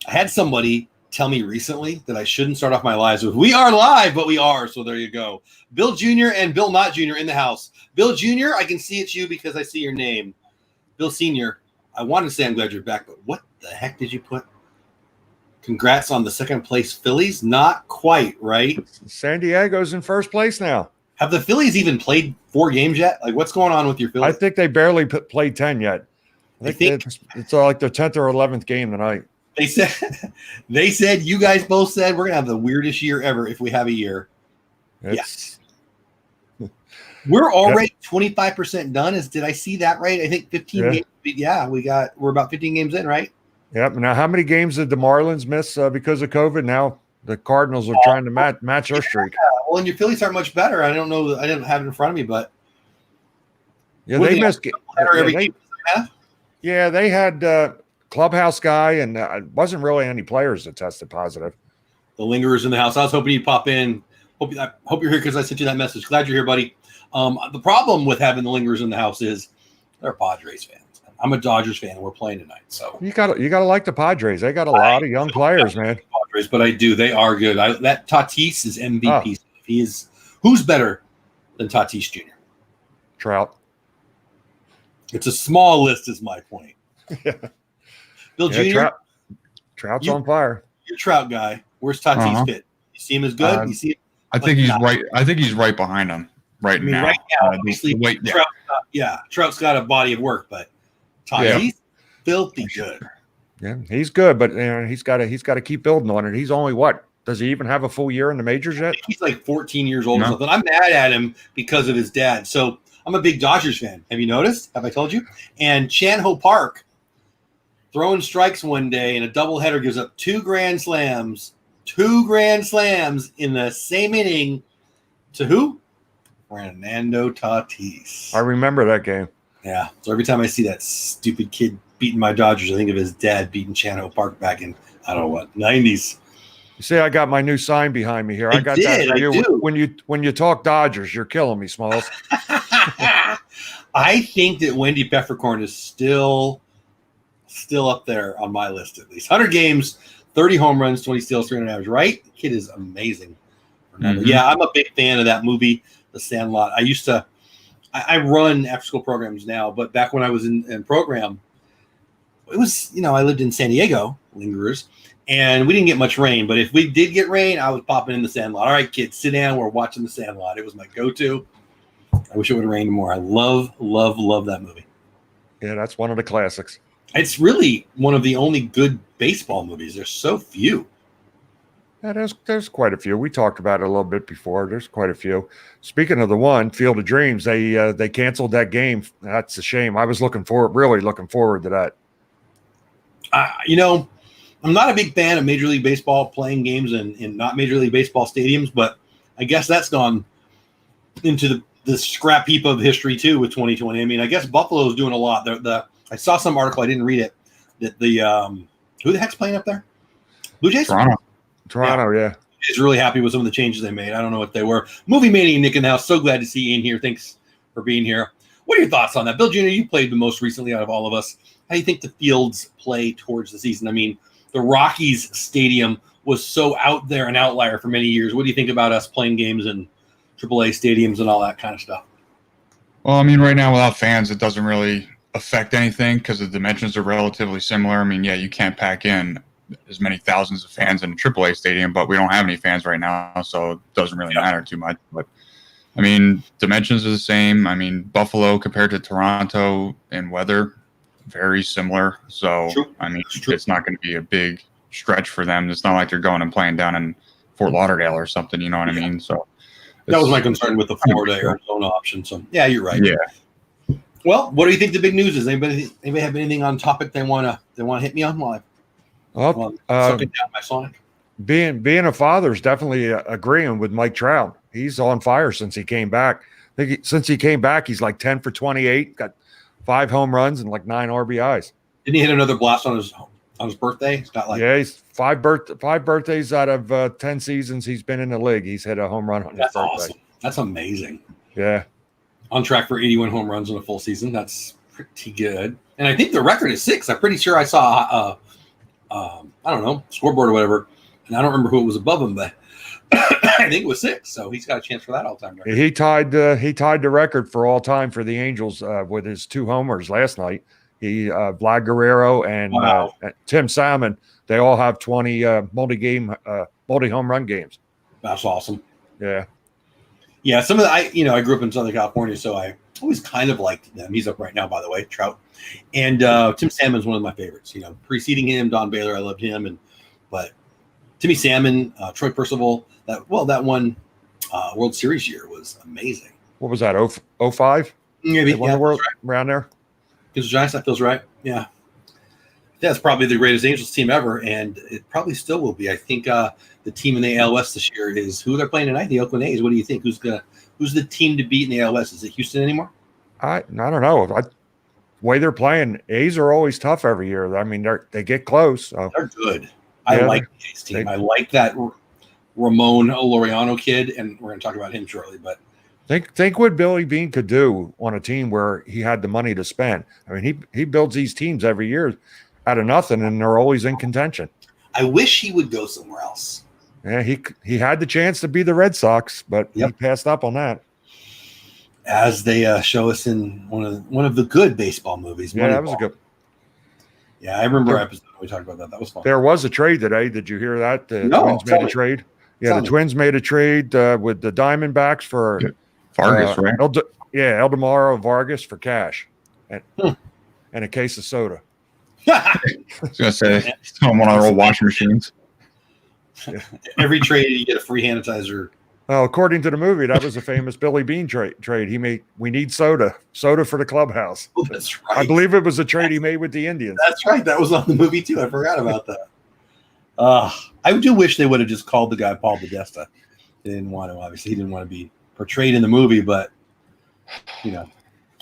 I had somebody tell me recently that I shouldn't start off my lives with "We are live," but we are. So there you go. Bill Jr. and Bill Not Jr. in the house. Bill Jr., I can see it's you because I see your name. Bill Sr., I wanted to say I'm glad you're back, but what the heck did you put? Congrats on the second place Phillies. Not quite, right? San Diego's in first place now. Have the Phillies even played 4 games yet? Like, what's going on with your Phillies? I think they barely played 10 yet. I think it's like their 10th or 11th game tonight. They said, you guys both said we're going to have the weirdest year ever if we have a year. Yes. We're already 25% done. Did I see that right? I think 15 games. Yeah, we're about 15 games in, right? Yep. Now, how many games did the Marlins miss because of COVID? Now the Cardinals are trying to match their streak. Well, and your Phillies aren't much better. I don't know. I didn't have it in front of me, but they missed. They had clubhouse guy, and it wasn't really any players that tested positive. The lingerers in the house. I was hoping you'd pop in. Hope you're here because I sent you that message. Glad you're here, buddy. The problem with having the lingerers in the house is they're Padres fans. I'm a Dodgers fan, and we're playing tonight. So you gotta like the Padres. They got a lot of young players, man. Padres, but I do. They are good. That Tatis is MVP. He is. Who's better than Tatis Jr.? Trout. It's a small list, is my point. Bill Jr. Trout's on fire. You're a Trout guy. Where's Tatis fit? You see him as good? You see him? I think he's right. I think he's right behind him now. Right now, obviously, Trout's got a body of work, but Tatis, filthy good. Yeah, he's good, but he's got to keep building on it. He's only what? Does he even have a full year in the majors yet? He's like 14 years old or something. I'm mad at him because of his dad. So I'm a big Dodgers fan. Have you noticed? Have I told you? And Chan-Ho Park throwing strikes one day in a doubleheader gives up 2 grand slams in the same inning to who? Fernando Tatis. I remember that game. Yeah. So every time I see that stupid kid beating my Dodgers, I think of his dad beating Chan-Ho Park back in, I don't know what, 90s. You see, I got my new sign behind me here. I got that for you. When you talk Dodgers, you're killing me, Smalls. I think that Wendy Peppercorn is still up there on my list at least. 100 games, 30 home runs, 20 steals, 300 average. Right? The kid is amazing. Mm-hmm. Yeah, I'm a big fan of that movie, The Sandlot. I run after-school programs now, but back when I was in program, it was, I lived in San Diego, lingerers, and we didn't get much rain. But if we did get rain, I was popping in The Sandlot. All right, kids, sit down. We're watching The Sandlot. It was my go-to. I wish it would have rained more. I love that movie. Yeah, that's one of the classics. It's really one of the only good baseball movies. There's so few. Yeah, there's quite a few. We talked about it a little bit before. There's quite a few. Speaking of the one, Field of Dreams, they canceled that game. That's a shame. I was really looking forward to that. I'm not a big fan of Major League Baseball playing games in not Major League Baseball stadiums, but I guess that's gone into the scrap heap of history too with 2020. I mean, I guess Buffalo is doing a lot. I saw some article, I didn't read it, that who the heck's playing up there? Blue Jays? Toronto, yeah. He's really happy with some of the changes they made. I don't know what they were. Movie Mania, Nick in the house. So glad to see you in here. Thanks for being here. What are your thoughts on that? Bill Jr., you played the most recently out of all of us. How do you think the fields play towards the season? I mean, the Rockies Stadium was so out there, an outlier for many years. What do you think about us playing games in AAA stadiums and all that kind of stuff? Well, I mean, right now without fans, it doesn't really affect anything because the dimensions are relatively similar. I mean, yeah, you can't pack in as many thousands of fans in a AAA stadium, but we don't have any fans right now, so it doesn't really matter too much. But I mean, dimensions are the same. I mean, Buffalo compared to Toronto in weather, very similar. So I mean, it's not going to be a big stretch for them. It's not like they're going and playing down in Fort Lauderdale or something. You know what I mean? So that was my concern with the Florida Arizona option. So yeah, you're right. Yeah. Well, what do you think the big news is? Anybody have anything on topic they want to hit me on while sucking down my Sonic? Being a father is definitely agreeing with Mike Trout. He's on fire since he came back. Since he came back, he's like 10 for 28, got 5 home runs and like 9 RBIs. Didn't he hit another blast on his birthday? He's got he's 5 birthdays out of 10 seasons he's been in the league. He's hit a home run on his birthday. Awesome. That's amazing. Yeah. On track for 81 home runs in a full season. That's pretty good. And I think the record is 6. I'm pretty sure I saw, I don't know, scoreboard or whatever. And I don't remember who it was above him, but I think it was 6. So he's got a chance for that all-time record. He tied the record for all time for the Angels with his 2 homers last night. Vlad Guerrero and Tim Salmon, they all have 20 multi-home run games. That's awesome. Yeah. Yeah, some of the I grew up in Southern California, so I always kind of liked them. He's up right now, by the way, Trout. And Tim Salmon's one of my favorites. Preceding him, Don Baylor, I loved him, but Timmy Salmon, Troy Percival, that one World Series year was amazing. What was that? 05? Maybe the world around there. Because Giants, that feels right. Yeah, that's probably the greatest Angels team ever, and it probably still will be. I think the team in the AL West this year is who they're playing tonight. The Oakland A's. What do you think? Who's the team to beat in the AL West? Is it Houston anymore? I don't know. The way they're playing, A's are always tough every year. I mean, they get close. So. They're good. I like the A's team. I like that Ramon Laureano kid, and we're going to talk about him shortly. But think what Billy Beane could do on a team where he had the money to spend. I mean, he builds these teams every year out of nothing, and they're always in contention. I wish he would go somewhere else. Yeah, he had the chance to be the Red Sox, but he passed up on that. As they show us in one of the good baseball movies. Yeah, that was a good. Yeah, I remember our episode when we talked about that. That was fun. There was a trade today. Did you hear that? The Twins made a trade. Yeah, the Twins made a trade with the Diamondbacks for Vargas, right? Eldemaro Vargas for cash and a case of soda. I was going to say, it's on one of our old washing machines. Every trade, you get a free hand sanitizer. Well, according to the movie, that was a famous Billy Beane trade. We need soda for the clubhouse. Oh, that's right. I believe it was a trade he made with the Indians. That's right. That was on the movie too. I forgot about that. I do wish they would have just called the guy Paul Podesta. They didn't want to. Obviously, he didn't want to be portrayed in the movie, but I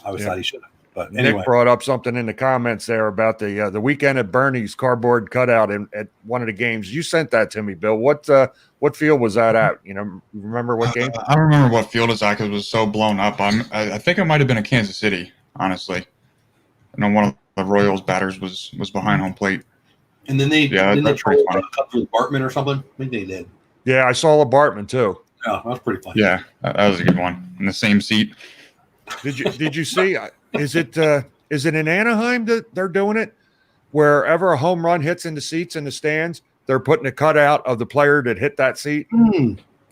always thought he should have. But anyway. Nick brought up something in the comments there about the weekend at Bernie's cardboard cutout at one of the games. You sent that to me, Bill. What field was that at? Remember what game? I don't remember what field it's at because it was so blown up. I think it might have been at Kansas City, honestly. I know one of the Royals batters was behind home plate. And then they told with Bartman or something. I think they did. Yeah, I saw Bartman too. Yeah, that was pretty fun. Yeah, that was a good one. In the same seat. Did you see? Is it in Anaheim that they're doing it? Wherever a home run hits in the seats in the stands, they're putting a cutout of the player that hit that seat.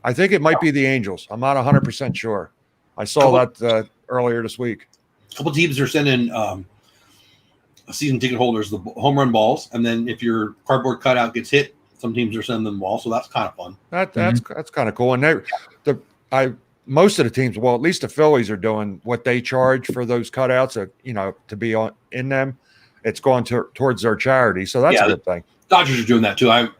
I think it might be the Angels. I'm not 100% sure. I saw that earlier this week. A couple teams are sending season ticket holders the home run balls, and then if your cardboard cutout gets hit, some teams are sending them balls. So that's kind of fun. That's kind of cool. And most of the teams, well, at least the Phillies are doing what they charge for those cutouts, to be in them. It's going towards their charity, so that's a good thing. Dodgers are doing that too. I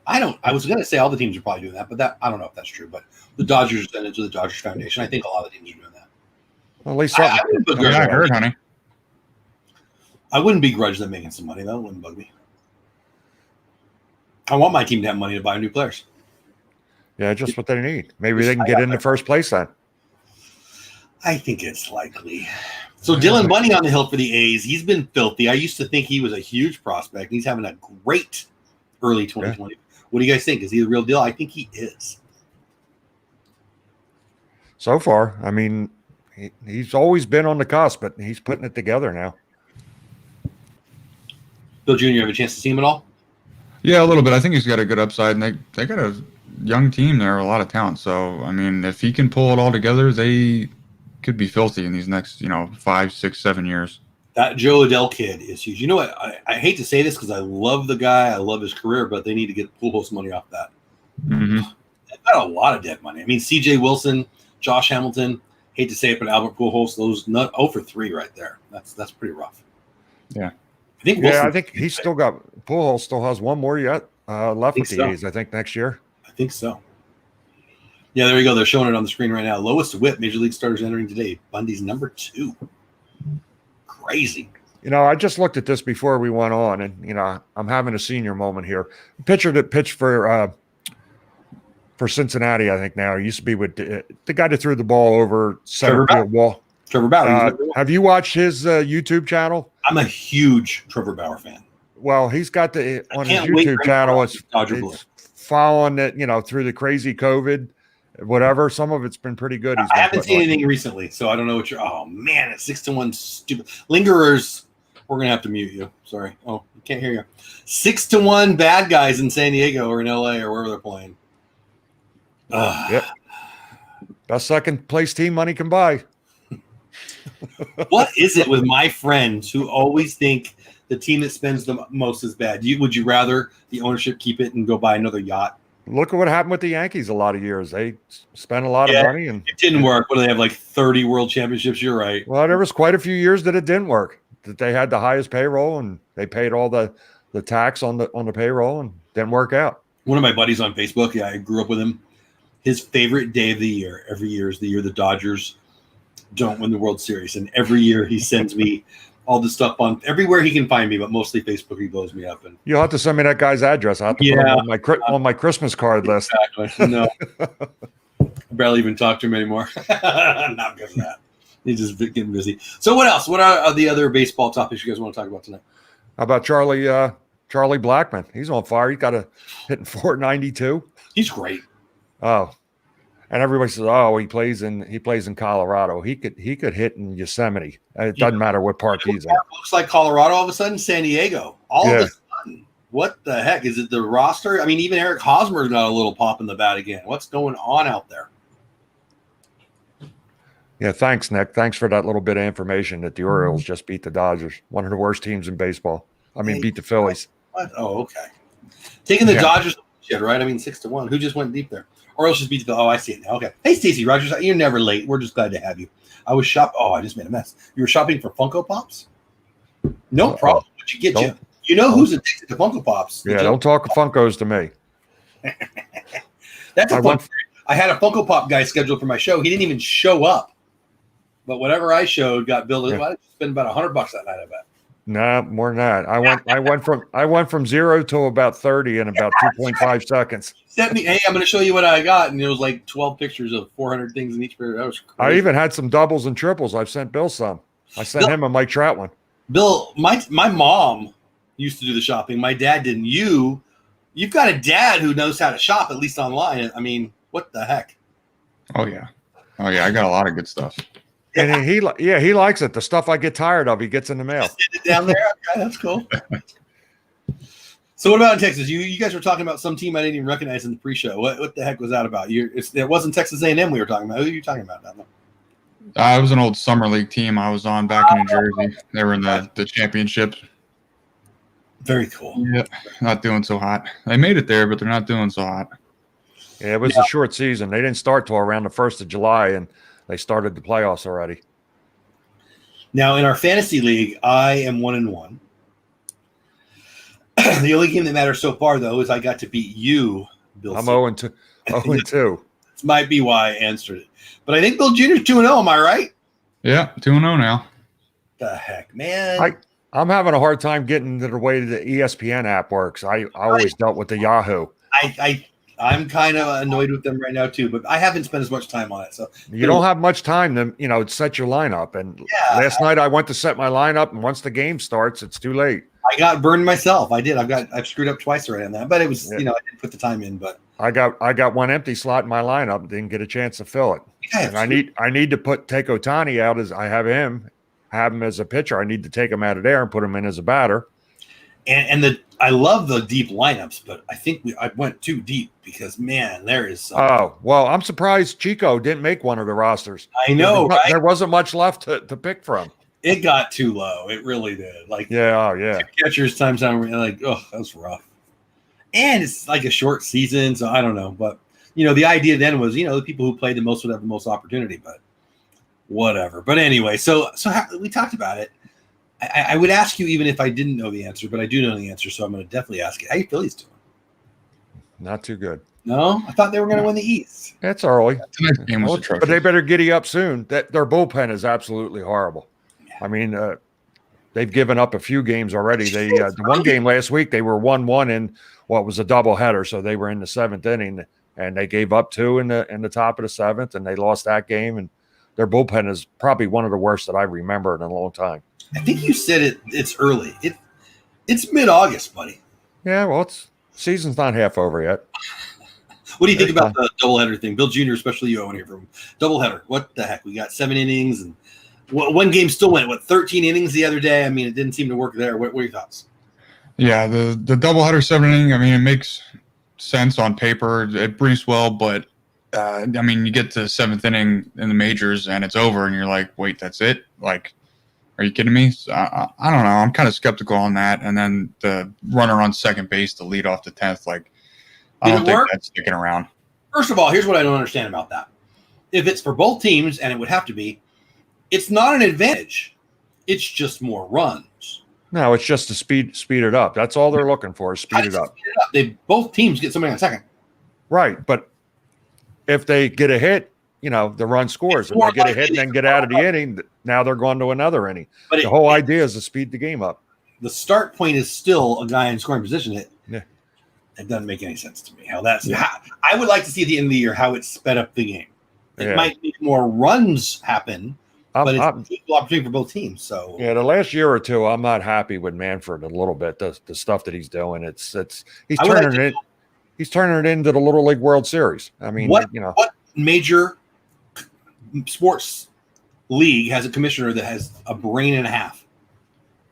was going to say all the teams are probably doing that, but I don't know if that's true. But the Dodgers are sending it to the Dodgers Foundation. I think a lot of the teams are doing that. Well, at least something. I heard, honey. I wouldn't begrudge them making some money. That wouldn't bug me. I want my team to have money to buy new players. Yeah, just what they need. Maybe they can get into first place then. I think it's likely. So Dylan Bunny on the hill for the A's. He's been filthy. I used to think he was a huge prospect. He's having a great early 2020. Yeah. What do you guys think? Is he the real deal? I think he is. So far, I mean, he's always been on the cusp, but he's putting it together now. Bill Jr., have a chance to see him at all? Yeah, a little bit. I think he's got a good upside, and they got a young team there, a lot of talent. So, I mean, if he can pull it all together, they could be filthy in these next, 5, 6, 7 years. That Joe Adele kid is huge. You know what? I hate to say this because I love the guy. I love his career, but they need to get Pujols money off that. Mm-hmm. They've got a lot of dead money. I mean, C.J. Wilson, Josh Hamilton, hate to say it, but Albert Pujols, those 0 for 3 right there. That's pretty rough. Yeah. I think he's still got – Pujols still has one more yet left with the A's, I think, next year. I think so. Yeah, there you go. They're showing it on the screen right now. Lowest whip, Major League starters entering today. Bundy's number 2. Crazy. I just looked at this before we went on, and, I'm having a senior moment here. Pitcher that pitched for Cincinnati, I think now. He used to be with the guy that threw the ball over center field wall. Trevor Bauer. Have you watched his YouTube channel? I'm a huge Trevor Bauer fan. Well, he's got the on his can't wait YouTube for him channel. to Dodger Blue. It's following it, through the crazy COVID, whatever. Some of it's been pretty good. I haven't seen anything recently, so I don't know what you're. Oh man, it's 6-1. Stupid lingerers. We're gonna have to mute you. Sorry. Oh, I can't hear you. 6-1 bad guys in San Diego or in LA or wherever they're playing. Yep. Best second place team money can buy. What is it with my friends who always think the team that spends the most is bad? Would you rather the ownership keep it and go buy another yacht? Look at what happened with the Yankees a lot of years. They spent a lot of money and it didn't work. What do they have, like 30 world championships? You're right. Well, there was quite a few years that it didn't work, that they had the highest payroll and they paid all the tax on the payroll and didn't work out. One of my buddies on Facebook, I grew up with him. His favorite day of the year, every year, is the year the Dodgers don't win the World Series. And every year he sends me all the stuff on everywhere he can find me, but mostly Facebook. He blows me up. And you'll have to send me that guy's address. I have to put him on my Christmas card list. Exactly. No, I barely even talk to him anymore. Not because of that. He's just getting busy. So what else? What are the other baseball topics you guys want to talk about tonight? How about Charlie Blackmon? He's on fire. He's got a hitting .492. He's great. Oh, and everybody says, "Oh, he plays in Colorado. He could hit in Yosemite. It doesn't matter what park he's in." Looks like Colorado. All of a sudden, San Diego. All of a sudden, what the heck is it? The roster? I mean, even Eric Hosmer's got a little pop in the bat again. What's going on out there? Yeah, thanks, Nick. Thanks for that little bit of information that the Orioles just beat the Dodgers, one of the worst teams in baseball. I mean, beat the Phillies. What? Oh, okay. Taking the Dodgers, shit, right? I mean, 6-1. Who just went deep there? Orioles just beat the. Oh, I see it now. Okay. Hey, Stacey Rogers, you're never late. We're just glad to have you. I was I just made a mess. You were shopping for Funko Pops? No problem. What'd you get you? You know who's addicted to Funko Pops? Yeah, don't talk Funkos to me. That's a fun. I had a Funko Pop guy scheduled for my show. He didn't even show up. But whatever I showed got billed. I spent about $100 that night, I bet. No, more than that. I went from 0 to about 30 in about 2.5 seconds. Sent me, hey, I'm going to show you what I got, and it was like 12 pictures of 400 things in each pair. That was crazy. I even had some doubles and triples. I've sent Bill some. I sent him a Mike Trout one. Bill, my mom used to do the shopping. My dad didn't. You've got a dad who knows how to shop, at least online. I mean, what the heck? Oh yeah. I got a lot of good stuff. And he likes it. The stuff I get tired of, he gets in the mail. Down there, okay, that's cool. So what about in Texas? You guys were talking about some team I didn't even recognize in the pre-show. What the heck was that about? It wasn't Texas A&M we were talking about. Who are you talking about down there? It was an old summer league team I was on back in New Jersey. They were in the championship. Very cool. Yeah, not doing so hot. They made it there, but they're not doing so hot. Yeah, it was a short season. They didn't start till around the 1st of July, and they started the playoffs already. Now, in our fantasy league, I am 1-1. The only game that matters so far, though, is I got to beat you, Bill. I'm 0-2. 0-2. This might be why I answered it. But I think Bill Jr. is 2-0. Am I right? Yeah, 2-0 now. The heck, man. I'm having a hard time getting to the way the ESPN app works. I always dealt with the Yahoo. I'm kind of annoyed with them right now too, but I haven't spent as much time on it. So you don't have much time to, set your lineup. And last night I went to set my lineup, and once the game starts, it's too late. I got burned myself. I did. I've screwed up twice already on that, but it was, I didn't put the time in. But I got one empty slot in my lineup, didn't get a chance to fill it. And I need to take Ohtani out as I have him as a pitcher. I need to take him out of there and put him in as a batter. And I love the deep lineups, but I think I went too deep because, man, there is some. Oh, well, I'm surprised Chico didn't make one of the rosters. I know, right? There wasn't much left to pick from. It got too low. It really did. Like, yeah. Catchers times I'm like, oh, that was rough. And it's like a short season, so I don't know. But, the idea then was, the people who played the most would have the most opportunity, but whatever. But anyway, so we talked about it. I would ask you even if I didn't know the answer, but I do know the answer, so I'm going to definitely ask it. How you Phillies doing? Not too good. No? I thought they were going to win the East. It's early. Tonight's game was atrocious. But they better giddy up soon. Their bullpen is absolutely horrible. Yeah. I mean, they've given up a few games already. The one game last week, they were 1-1 in what was a doubleheader, so they were in the 7th inning, and they gave up 2 in the top of the 7th, and they lost that game. And their bullpen is probably one of the worst that I remember in a long time. I think you said it's early. It's mid-August, buddy. Yeah, well, season's not half over yet. What do you think about the doubleheader thing? Bill Jr., especially you, I want to hear from him. Doubleheader. What the heck? We got 7 innings, and one game still went, 13 innings the other day? I mean, it didn't seem to work there. What are your thoughts? Yeah, the doubleheader 7 inning, I mean, it makes sense on paper. It briefs well, but, I mean, you get to 7th inning in the majors, and it's over, and you're like, wait, that's it? Like, are you kidding me? So, I don't know. I'm kind of skeptical on that. And then the runner on second base to lead off the 10th, like, I don't think that's sticking around. First of all, here's what I don't understand about that. If it's for both teams, and it would have to be, it's not an advantage. It's just more runs. No, it's just to speed it up. That's all they're looking for is speed it up. Both teams get somebody on second. Right, but if they get a hit, the run scores. If they get a hit and then get out of the inning, now they're going to another inning. But the whole idea is to speed the game up. The start point is still a guy in scoring position hit. Yeah. It doesn't make any sense to me how that's. Yeah. I would like to see at the end of the year how it sped up the game. It might make more runs happen, but it's an equal opportunity for both teams. So the last year or two, I'm not happy with Manfred a little bit. The stuff that he's doing, he's turning it into the Little League World Series. I mean, what major sports league has a commissioner that has a brain and a half?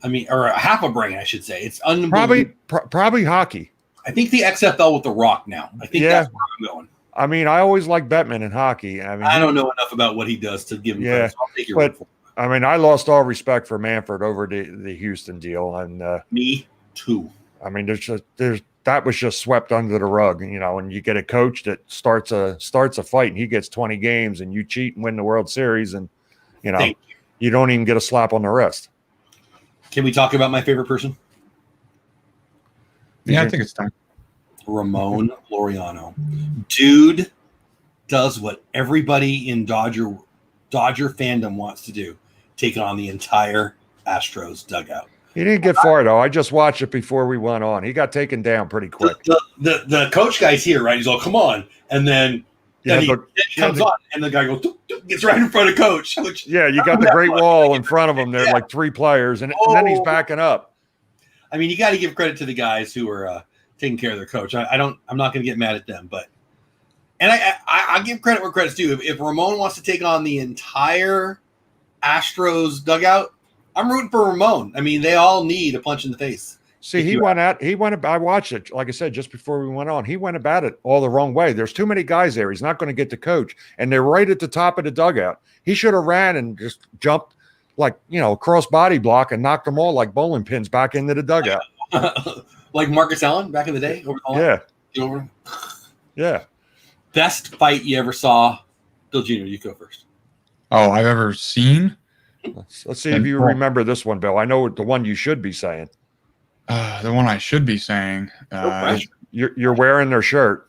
I mean, or a half a brain, I should say. It's unbelievable. Probably hockey. I think the XFL with The Rock now. I think that's where I'm going. I mean, I always like Bettman in hockey. I mean, I don't know enough about what he does to give him credit, so I'll take your word for it. I mean, I lost all respect for Manfred over the Houston deal, and me too. I mean, that was just swept under the rug, and you get a coach that starts a fight and he gets 20 games, and you cheat and win the World Series, and you don't even get a slap on the wrist. Can we talk about my favorite person? Yeah, I think it's time. Ramon Laureano. Dude does what everybody in Dodger fandom wants to do. Take on the entire Astros dugout. He didn't get far, though. I just watched it before we went on. He got taken down pretty quick. The coach guy's here, right? He's all, come on. And then he comes on, and the guy goes, doop, doop, gets right in front of coach. You got the Great Wall in front of him. There's like 3 players, and then he's backing up. I mean, you got to give credit to the guys who are taking care of their coach. I'm not going to get mad at them, but I give credit where credit's due. If Ramon wants to take on the entire Astros dugout, I'm rooting for Ramon. I mean, they all need a punch in the face. See, he went. I watched it. Like I said, just before we went on, he went about it all the wrong way. There's too many guys there. He's not going to get the coach, and they're right at the top of the dugout. He should have ran and just jumped cross body block and knocked them all like bowling pins back into the dugout. Like Marcus Allen back in the day? Yeah. Best fight you ever saw? Bill Jr., you go first. Oh, I've ever seen? Let's see if you remember this one, Bill. I know the one you should be saying. The one I should be saying. You're wearing their shirt.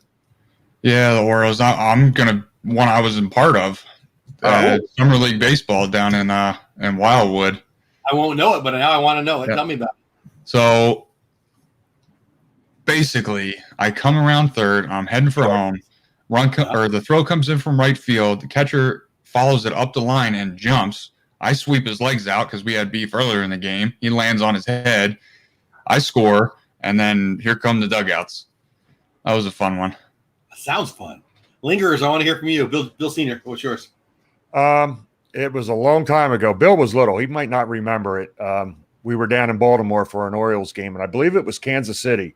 Yeah, the Orioles. I'm going to one I was in part of. Summer League Baseball down in Wildwood. I won't know it, but now I want to know it. Yeah. Tell me about it. So basically, I come around third. I'm heading for home. The throw comes in from right field. The catcher follows it up the line and jumps. I sweep his legs out because we had beef earlier in the game. He lands on his head. I score, and then here come the dugouts. That was a fun one. Sounds fun. Lingerers, I want to hear from you. Bill Sr., what's yours? It was a long time ago. Bill was little. He might not remember it. We were down in Baltimore for an Orioles game, and I believe it was Kansas City.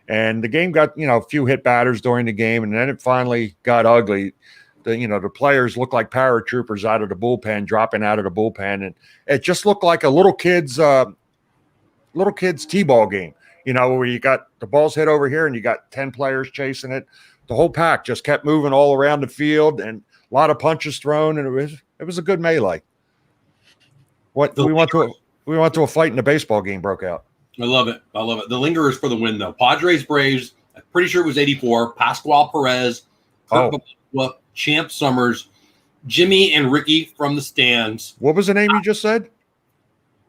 And the game got, a few hit batters during the game, and then it finally got ugly. The players looked like paratroopers out of the bullpen, dropping out of the bullpen, and it just looked like a little kid's t-ball game. Where you got the balls hit over here, and you got 10 players chasing it. The whole pack just kept moving all around the field, and a lot of punches thrown, and it was a good melee. We went to a fight, and the baseball game broke out. I love it. The Lingerers for the win, though. Padres, Braves. I'm pretty sure it was 84. Pascual Perez, Champ Summers, Jimmy and Ricky from the stands. What was the name you just said?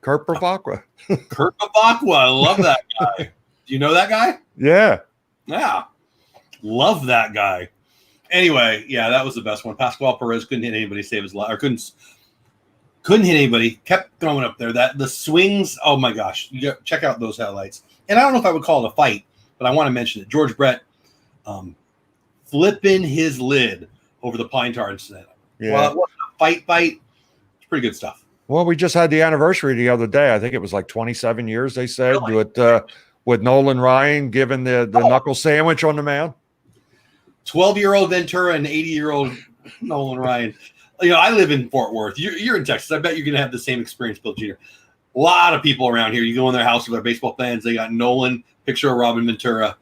Kurt Bavacqua. Kurt Bavacqua. I love that guy. Do you know that guy? Yeah. Yeah. Love that guy. Anyway, yeah, that was the best one. Pascual Perez couldn't hit anybody, save his life, or couldn't hit anybody. Kept going up there. That the swings. Oh my gosh, check out those highlights. And I don't know if I would call it a fight, but I want to mention it. George Brett flipping his lid over the pine tar incident. Yeah. Well, it wasn't a fight. It's pretty good stuff. Well, we just had the anniversary the other day. I think it was like 27 years, they said, with Nolan Ryan giving the knuckle sandwich on the mound. 12-year-old Ventura and 80-year-old Nolan Ryan. You know, I live in Fort Worth. You're in Texas. I bet you're going to have the same experience, Bill Jr. A lot of people around here. You go in their house with their baseball fans. They got Nolan, picture of Robin Ventura,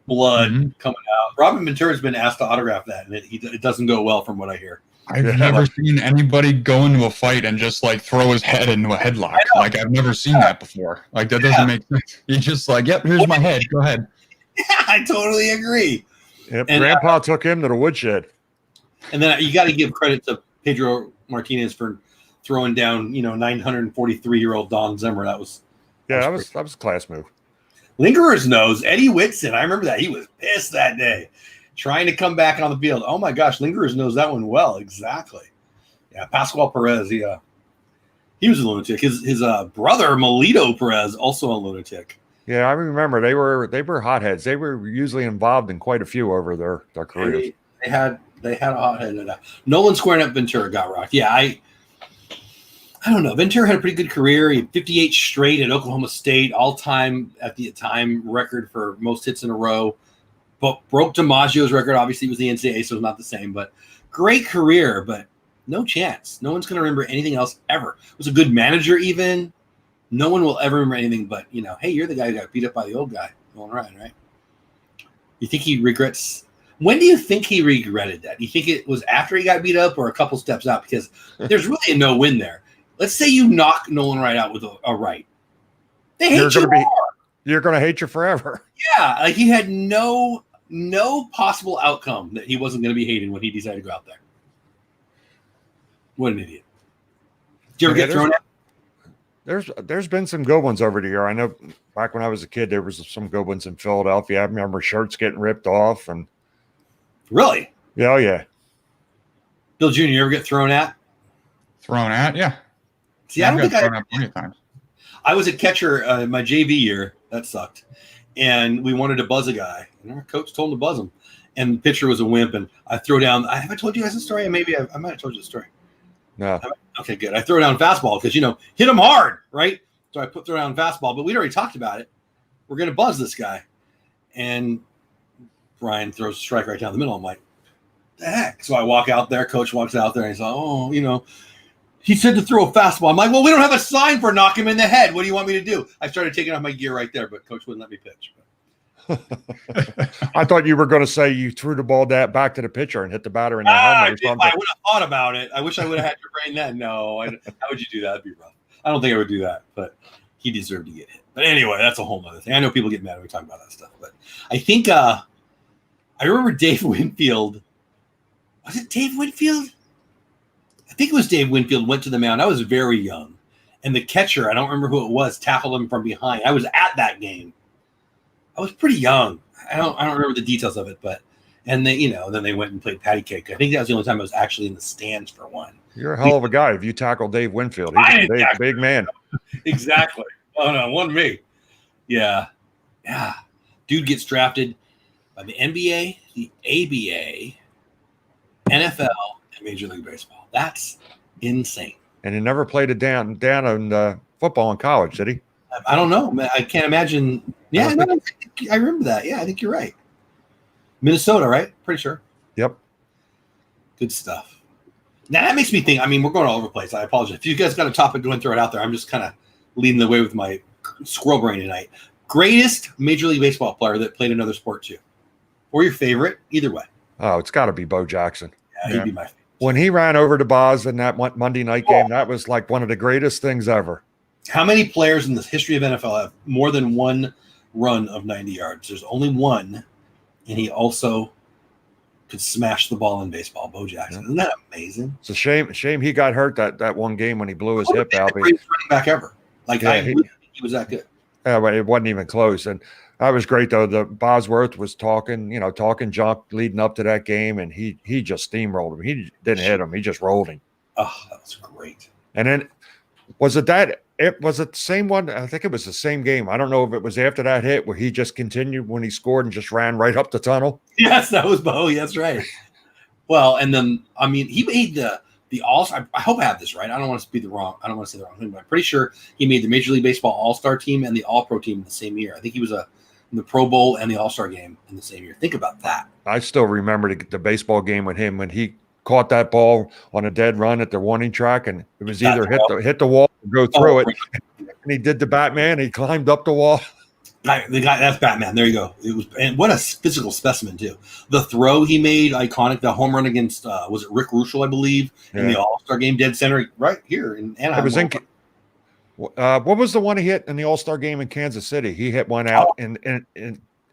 blood coming out. Robin Ventura's been asked to autograph that, and it doesn't go well from what I hear. I've never seen anybody go into a fight and just like throw his head into a headlock. Like I've never seen that before. Like that doesn't make sense. He's just like, yep, here's my head. Go ahead. Yeah, I totally agree. Yep, and Grandpa took him to the woodshed. And then you got to give credit to Pedro Martinez for throwing down, 943-year-old Don Zimmer. That was a class move. Lingerer's nose, Eddie Whitson. I remember that. He was pissed that day, trying to come back on the field. Oh my gosh, Lingerer's knows that one well. Exactly. Yeah, Pascual Perez. He was a lunatic. His brother Melito Perez, also a lunatic. Yeah, I remember they were hotheads. They were usually involved in quite a few over their careers. They had a hothead in that. Nolan squaring up Ventura got rocked. Yeah, I don't know. Ventura had a pretty good career. He had 58 straight at Oklahoma State, all-time at the time record for most hits in a row. But broke DiMaggio's record. Obviously, it was the NCAA, so it's not the same. But great career, but no chance. No one's going to remember anything else ever. Was a good manager even. No one will ever remember anything but, hey, you're the guy who got beat up by the old guy, Nolan Ryan, right? You think he regrets? When do you think he regretted that? Do you think it was after he got beat up or a couple steps out? Because there's really a no win there. Let's say you knock Nolan Ryan out with a right. They hate you more. You're going to hate you forever. Yeah, like he had no possible outcome that he wasn't going to be hated when he decided to go out there. What an idiot. Did you ever get thrown out? There's been some good ones over the year. I know back when I was a kid, there was some good ones in Philadelphia. I remember shirts getting ripped off. And really? Yeah, oh yeah. Bill Jr., you ever get thrown at? Thrown at? Yeah. See, I don't think thrown at plenty of times. I was a catcher my JV year. That sucked. And we wanted to buzz a guy. And our coach told him to buzz him. And the pitcher was a wimp. And I throw down. Have I told you guys the story? Maybe I might have told you the story. No. Okay, good. I throw down fastball because, hit him hard, right? So I throw down fastball, but we'd already talked about it. We're going to buzz this guy. And Brian throws a strike right down the middle. I'm like, the heck? So I walk out there. Coach walks out there and he's like, he said to throw a fastball. I'm like, well, we don't have a sign for knock him in the head. What do you want me to do? I started taking off my gear right there, but coach wouldn't let me pitch. I thought you were going to say you threw the ball back to the pitcher and hit the batter in the helmet or something. I would have thought about it. I wish I would have had your brain then. No, how would you do that? That'd be rough. I don't think I would do that, but he deserved to get hit. But anyway, that's a whole other thing. I know people get mad when we talk about that stuff, but I think I remember Dave Winfield. Was it Dave Winfield? I think it was Dave Winfield went to the mound. I was very young, and the catcher, I don't remember who it was, tackled him from behind. I was at that game. I was pretty young. I don't remember the details of it, but and they then they went and played patty cake. I think that was the only time I was actually in the stands for one. You're a hell of a guy if you tackle Dave Winfield. He's a big man. Exactly. Oh no, one me. Yeah. Dude gets drafted by the NBA, the ABA, NFL, and Major League Baseball. That's insane. And he never played it down on football in college, did he? I don't know. I can't imagine. Yeah, I remember that. Yeah, I think you're right. Minnesota, right? Pretty sure. Yep. Good stuff. Now that makes me think. I mean, we're going all over the place. I apologize. If you guys got a topic, go and throw it out there. I'm just kind of leading the way with my squirrel brain tonight. Greatest Major League Baseball player that played another sport too, or your favorite? Either way. Oh, it's got to be Bo Jackson. Yeah, he'd be my favorite. When he ran over to Boz in that Monday night game, that was like one of the greatest things ever. How many players in the history of NFL have more than one run of 90 yards? There's only one, and he also could smash the ball in baseball. Bo Jackson. Isn't that amazing? It's a shame he got hurt that one game when he blew his hip out. The greatest running back ever. Like, he was that good. Yeah, but it wasn't even close. And That was great though. The Bosworth was talking junk leading up to that game, and he just steamrolled him. He didn't hit him; he just rolled him. Oh, that was great. And then was it that? It was it the same one. I think it was the same game. I don't know if it was after that hit where he just continued when he scored and just ran right up the tunnel. Yes, that was Bo. That's right. Well, and then I mean, he made the all. I hope I have this right. I don't want to be the wrong. I don't want to say the wrong thing, but I'm pretty sure he made the Major League Baseball All-Star team and the All-Pro team in the same year. I think he was in the Pro Bowl and the All-Star game in the same year. Think about that. I still remember the baseball game with him when he caught that ball on a dead run at the warning track, and it was either hit the wall or go through it. And he did the Batman. He climbed up the wall. The guy, that's Batman. There you go. It was, and what a physical specimen too. The throw he made, iconic. The home run against was it Rick Ruschel, I believe, in the All-Star game, dead center, right here in Anaheim. It was in. What was the one he hit in the All-Star game in Kansas City? He hit one out in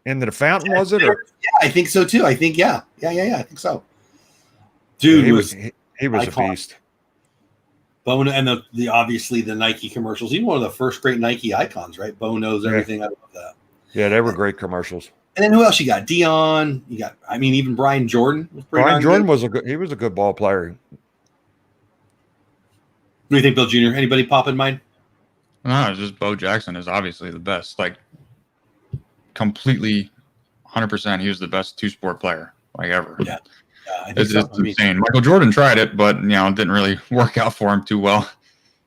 the fountain, was it? Or? Yeah, I think so too. I think yeah. I think so. Dude, he was a beast. Bo, and the obviously the Nike commercials. Even one of the first great Nike icons, right? Bo knows everything. I love that. Yeah, they were great commercials. And then who else you got? Dion. You got. I mean, even Brian Jordan was pretty. Brian Jordan was a good ball player. What do you think, Bill Jr.? Anybody pop in mind? No, it's just Bo Jackson is obviously the best. Like completely, 100%. He was the best two-sport player like ever. Yeah. It's insane. Michael Jordan tried it, but it didn't really work out for him too well.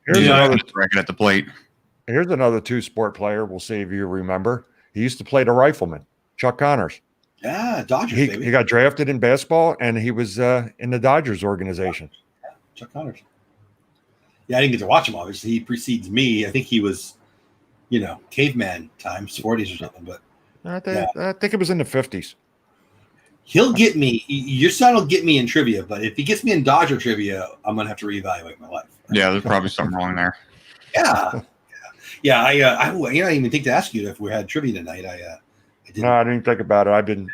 Here's another record at the plate. Here's another two-sport player. We'll see if you remember. He used to play the rifleman, Chuck Connors. Yeah, Dodgers. He got drafted in basketball, and he was in the Dodgers organization. Yeah, Chuck Connors. Yeah, I didn't get to watch him. Obviously, he precedes me. I think he was, caveman times, 40s or something. But I think it was in the 50s. He'll get me. Your son will get me in trivia, but if he gets me in Dodger trivia, I'm gonna have to reevaluate my life. Yeah, there's probably something wrong there. Yeah. I didn't even think to ask you if we had trivia tonight. I didn't. No, I didn't think about it.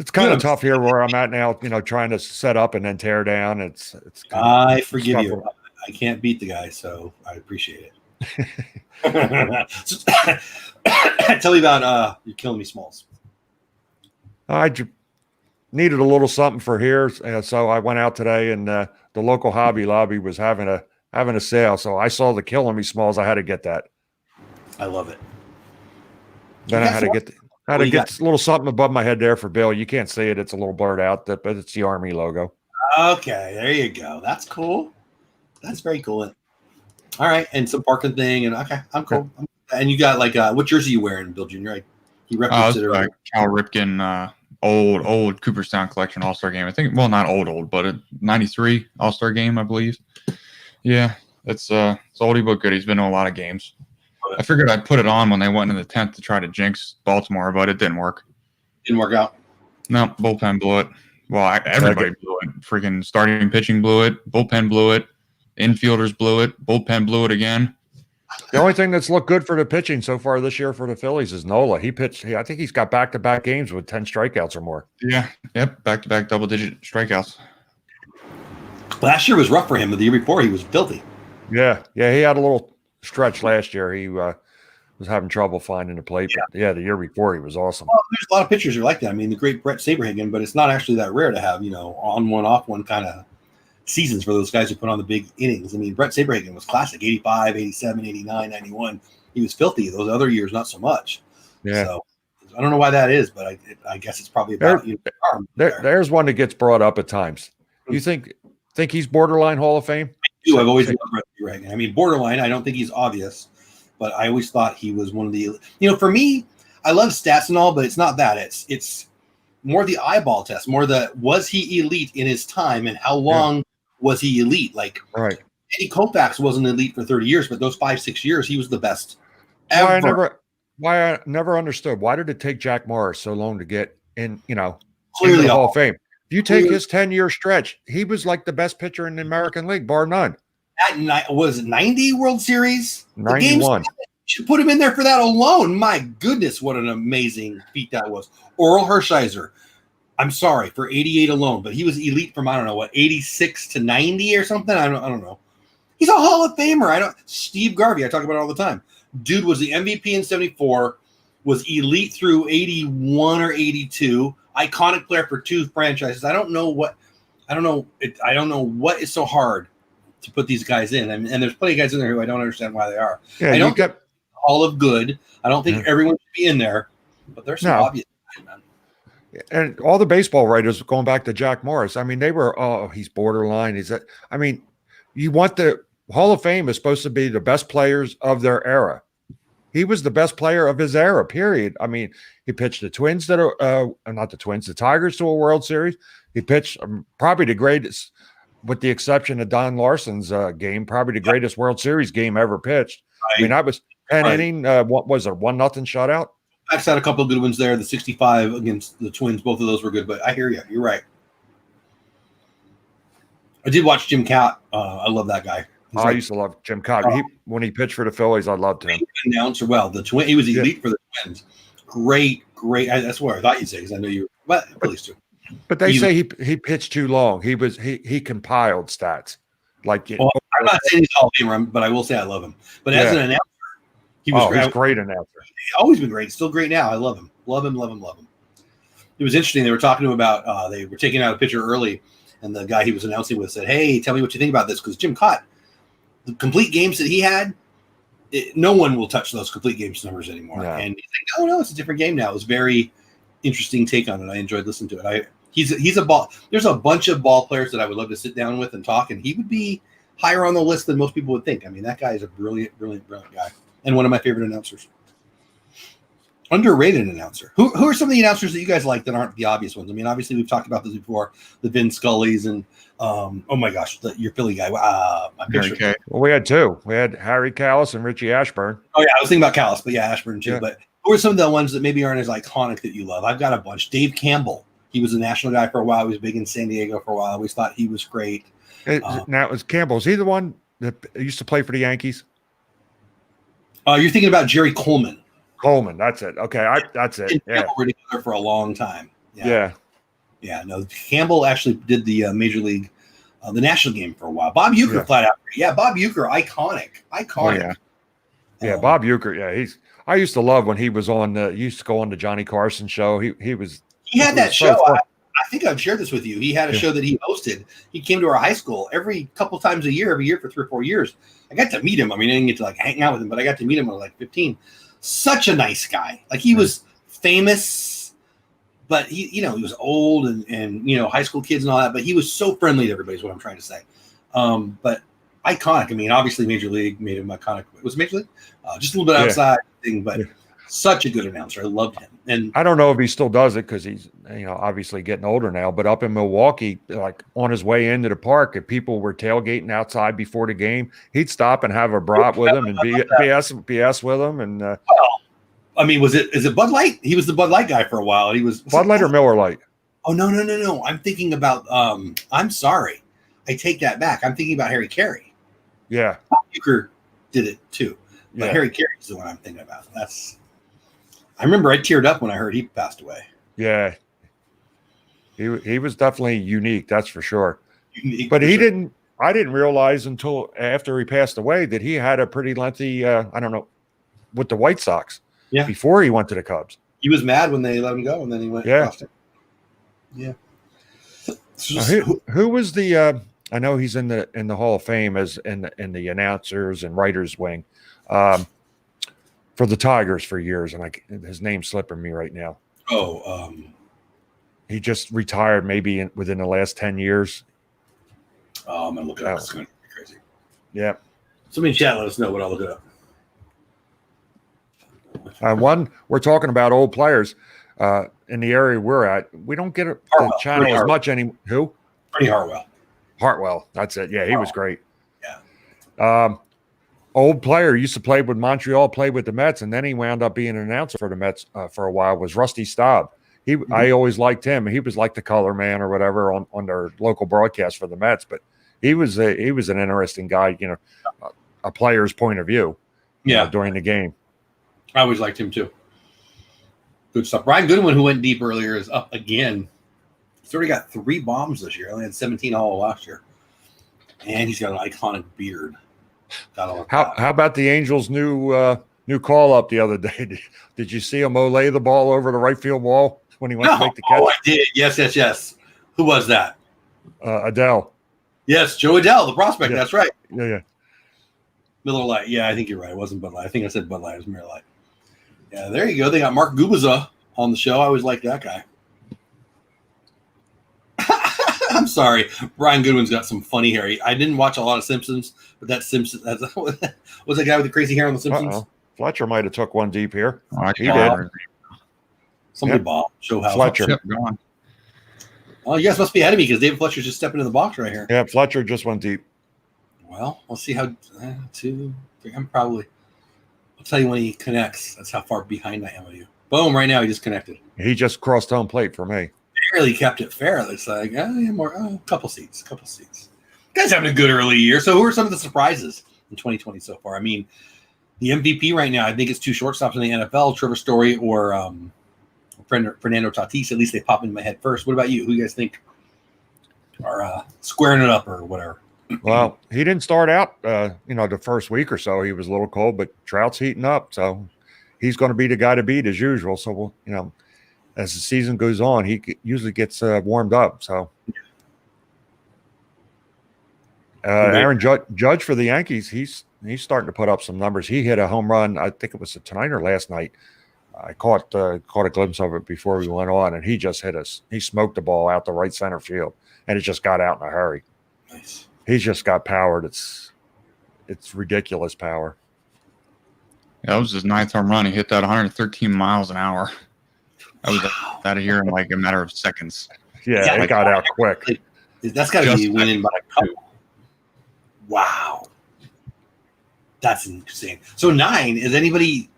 It's kind of tough here where I'm at now. Trying to set up and then tear down. It's. I forgive you. I can't beat the guy, so I appreciate it. Tell me about You're Killing Me Smalls. I needed a little something for here, so I went out today, and the local Hobby Lobby was having a sale. So I saw the Killing Me Smalls. I had to get that. I love it. Then I had to get a little something above my head there for Bill. You can't see it; it's a little blurred out, but it's the Army logo. Okay, there you go. That's cool. That's very cool. All right, and some parking thing, and okay, I'm cool. And you got what jersey you wearing, Bill Jr.? He represented Cal Ripken. Old Cooperstown Collection All-Star game. I think, well, not old, but a 93 All-Star game, I believe. Yeah, it's oldie but good. He's been to a lot of games. I figured I'd put it on when they went in the 10th to try to jinx Baltimore, but it didn't work. Didn't work out? No, bullpen blew it. Well, everybody blew it. Freaking starting pitching blew it. Bullpen blew it. Infielders blew it. Bullpen blew it again. The only thing that's looked good for the pitching so far this year for the Phillies is Nola. He pitched. I think he's got back-to-back games with 10 strikeouts or more. Yeah. Yep. Back-to-back double-digit strikeouts. Last year was rough for him, but the year before he was filthy. Yeah. He had a little stretch last year. He was having trouble finding the plate. But the year before he was awesome. Well, there's a lot of pitchers who are like that. I mean, the great Brett Saberhagen, but it's not actually that rare to have on one, off one kind of seasons for those guys who put on the big innings. I mean, Brett Saberhagen was classic, 85, 87, 89, 91. He was filthy. Those other years, not so much. Yeah. So I don't know why that is, but I guess it's probably about there's one that gets brought up at times. You think he's borderline Hall of Fame? I do. I've always loved Brett Saberhagen. I mean, borderline, I don't think he's obvious, but I always thought he was one of the for me, I love stats and all, but it's not that. It's more the eyeball test, more was he elite in his time and how long was he elite? Right. Eddie Koufax wasn't elite for 30 years, but those 5-6 years, he was the best ever. Why I never understood. Why did it take Jack Morris so long to get in, clearly in the Hall of Fame? If you take his 10-year stretch, he was like the best pitcher in the American League, bar none. Was it 90 World Series? 91. Should put him in there for that alone. My goodness, what an amazing feat that was. Oral Hershiser. I'm sorry for 88 alone, but he was elite from 86 to 90 or something. I don't know. He's a Hall of Famer. Steve Garvey. I talk about it all the time. Dude was the MVP in 74. was elite through 81 or 82, iconic player for 2 franchises. I don't know what is so hard to put these guys in. And there's plenty of guys in there who I don't understand why they are. Yeah, I don't think all of good. I don't think everyone should be in there, but there's some obvious guys, man. And all the baseball writers, going back to Jack Morris, I mean, they were, he's borderline. You want the Hall of Fame is supposed to be the best players of their era. He was the best player of his era, period. I mean, he pitched the Twins the Tigers to a World Series. He pitched probably the greatest, with the exception of Don Larson's game, probably the greatest World Series game ever pitched. Right. I mean, that was 10 inning. What was it? 1-0 shutout. I've had a couple of good ones there. The 65 against the Twins, both of those were good. But I hear you. You're right. I did watch Jim Kaat. I love that guy. I used to love Jim Kaat. When he pitched for the Phillies, I loved him. Announcer, he was elite for the Twins. Great. That's what I thought you'd say, because I know you. But Phillies too. But they say he pitched too long. He compiled stats. I'm not saying he's Hall of Famer, but I will say I love him. But as an announcer, he's a great announcer. He's always been great. Still great now. I love him. Love him. It was interesting. They were talking to him about they were taking out a pitcher early, and the guy he was announcing with said, "Hey, tell me what you think about this," because Jim Kaat, the complete games that he had, no one will touch those complete games numbers anymore. Yeah. And he's like, no, it's a different game now. It was very interesting take on it. I enjoyed listening to it. He's a ball. There's a bunch of ball players that I would love to sit down with and talk, and he would be higher on the list than most people would think. I mean, that guy is a brilliant guy, and one of my favorite announcers. Underrated announcer. Who are some of the announcers that you guys like that aren't the obvious ones? I mean, obviously we've talked about this before, the Vin Scullys and oh my gosh, your Philly guy. Well, we had 2. We had Harry Kalas and Richie Ashburn. Oh yeah, I was thinking about Kalas, but yeah, Ashburn too. Yeah. But who are some of the ones that maybe aren't as iconic that you love? I've got a bunch. Dave Campbell. He was a national guy for a while. He was big in San Diego for a while. I always thought he was great. Now, it was Campbell. Is he the one that used to play for the Yankees? You're thinking about Jerry Coleman. Coleman, that's it. Okay, that's it. Yeah, were together for a long time. Yeah. No, Campbell actually did the Major League, the national game for a while. Bob Uecker, flat out. Yeah, Bob Uecker, iconic. Oh, yeah, Bob Uecker. Yeah, I used to love when he was on. Used to go on the Johnny Carson show. He had that show. I think I've shared this with you. He had a show that he hosted. He came to our high school every couple times a year, every year for 3 or 4 years. I got to meet him. I mean, I didn't get to hang out with him, but I got to meet him when I was 15. Such a nice guy. He was famous, but he was old and high school kids and all that, but he was so friendly to everybody is what I'm trying to say. But iconic. I mean, obviously Major League made him iconic. It was Major League? Just a little bit outside thing, but such a good announcer. I loved him. And I don't know if he still does it because he's, obviously getting older now, but up in Milwaukee, on his way into the park, if people were tailgating outside before the game, he'd stop and have a brat with him and BS with him. And well, I mean, is it Bud Light? He was the Bud Light guy for a while. He was Bud Light or Miller Light? Oh, no. I'm thinking about, I'm sorry. I take that back. I'm thinking about Harry Carey. Yeah. Uecker did it too. But Harry Carey's the one I'm thinking about. I remember I teared up when I heard he passed away. Yeah. He was definitely unique, that's for sure. I didn't realize until after he passed away that he had a pretty lengthy, with the White Sox. Yeah. Before he went to the Cubs. He was mad when they let him go, and then he went. Yeah. Yeah. Who was the? I know he's in the Hall of Fame as in the announcers and writers wing, for the Tigers for years, and his name's slipping me right now. He just retired maybe within the last 10 years. Oh, I'm gonna look it up. It's gonna be crazy. Yeah. Somebody in chat, let us know what I'll look it up. We're talking about old players in the area we're at. We don't get the channel as much anymore. Who? Freddie Hartwell. Hartwell, that's it. Yeah, he was great. Yeah. Old player, used to play with Montreal, played with the Mets, and then he wound up being an announcer for the Mets for a while. Was Rusty Staub. I always liked him. He was like the color man or whatever on their local broadcast for the Mets, but he was an interesting guy. A player's point of view. During the game. I always liked him too. Good stuff. Brian Goodwin, who went deep earlier, is up again. He's already got 3 bombs this year. Only had 17 all last year, and he's got an iconic beard. How about the Angels' new New call up the other day. Did you see him lay the ball over the right field wall when he went to make the catch? Oh, I did. Yes. Who was that? Adele. Yes, Joe Adele, the prospect. Yeah. That's right. Yeah. Miller Lite. Yeah, I think you're right. It wasn't Bud Light. I think I said Bud Light. It was Miller Lite. Yeah, there you go. They got Mark Gubaza on the show. I always liked that guy. I'm sorry. Brian Goodwin's got some funny hair. I didn't watch a lot of Simpsons, but that Simpsons was that guy with the crazy hair on the Simpsons. Uh-oh. Fletcher might have took one deep here. He did. Somebody bought Show House. Fletcher. Yep, go on. Oh, you guys must be ahead of me because David Fletcher's just stepping into the box right here. Yeah, Fletcher just went deep. Well, we'll see how 2, 3. I'll tell you when he connects. That's how far behind I am of you. Boom! Right now he just connected. He just crossed home plate for me. Barely kept it fair. It's like a couple seats. Guys having a good early year. So who are some of the surprises in 2020 so far? I mean, the MVP right now, I think it's 2 shortstops in the NFL, Trevor Story or Fernando Tatis. At least they pop into my head first. What about you? Who you guys think are squaring it up or whatever? Well, he didn't start out, the first week or so. He was a little cold, but Trout's heating up. So he's going to be the guy to beat as usual. So, as the season goes on, he usually gets warmed up. So Aaron Judge for the Yankees, he's starting to put up some numbers. He hit a home run. I think it was tonight or last night. I caught a glimpse of it before we went on, and he just he smoked the ball out the right center field, and it just got out in a hurry. Nice. He's just got power. It's ridiculous power. Yeah, that was his 9th home run. He hit that 113 miles an hour. I was out of here in like a matter of seconds. Yeah, it got out quick. That's got to be winning by a couple. Wow. That's insane. So 9, is anybody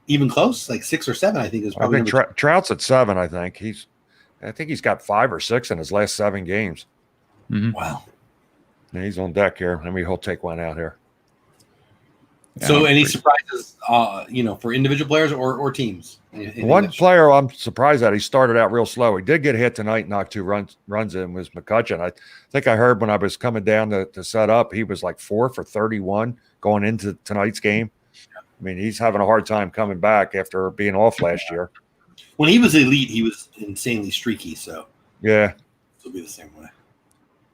even close? Like 6 or 7, I think is probably. I think Trout's at 7, I think. He's got 5 or 6 in his last 7 games. Mm-hmm. Wow. And he's on deck here. I mean, he'll take one out here. So any surprises, for individual players or teams? One player I'm surprised at, he started out real slow. He did get hit tonight, knocked 2 runs in, was McCutcheon. I think I heard when I was coming down to set up, he was like 4 for 31 going into tonight's game. I mean, he's having a hard time coming back after being off last year. When he was elite, he was insanely streaky. So yeah, it'll be the same way.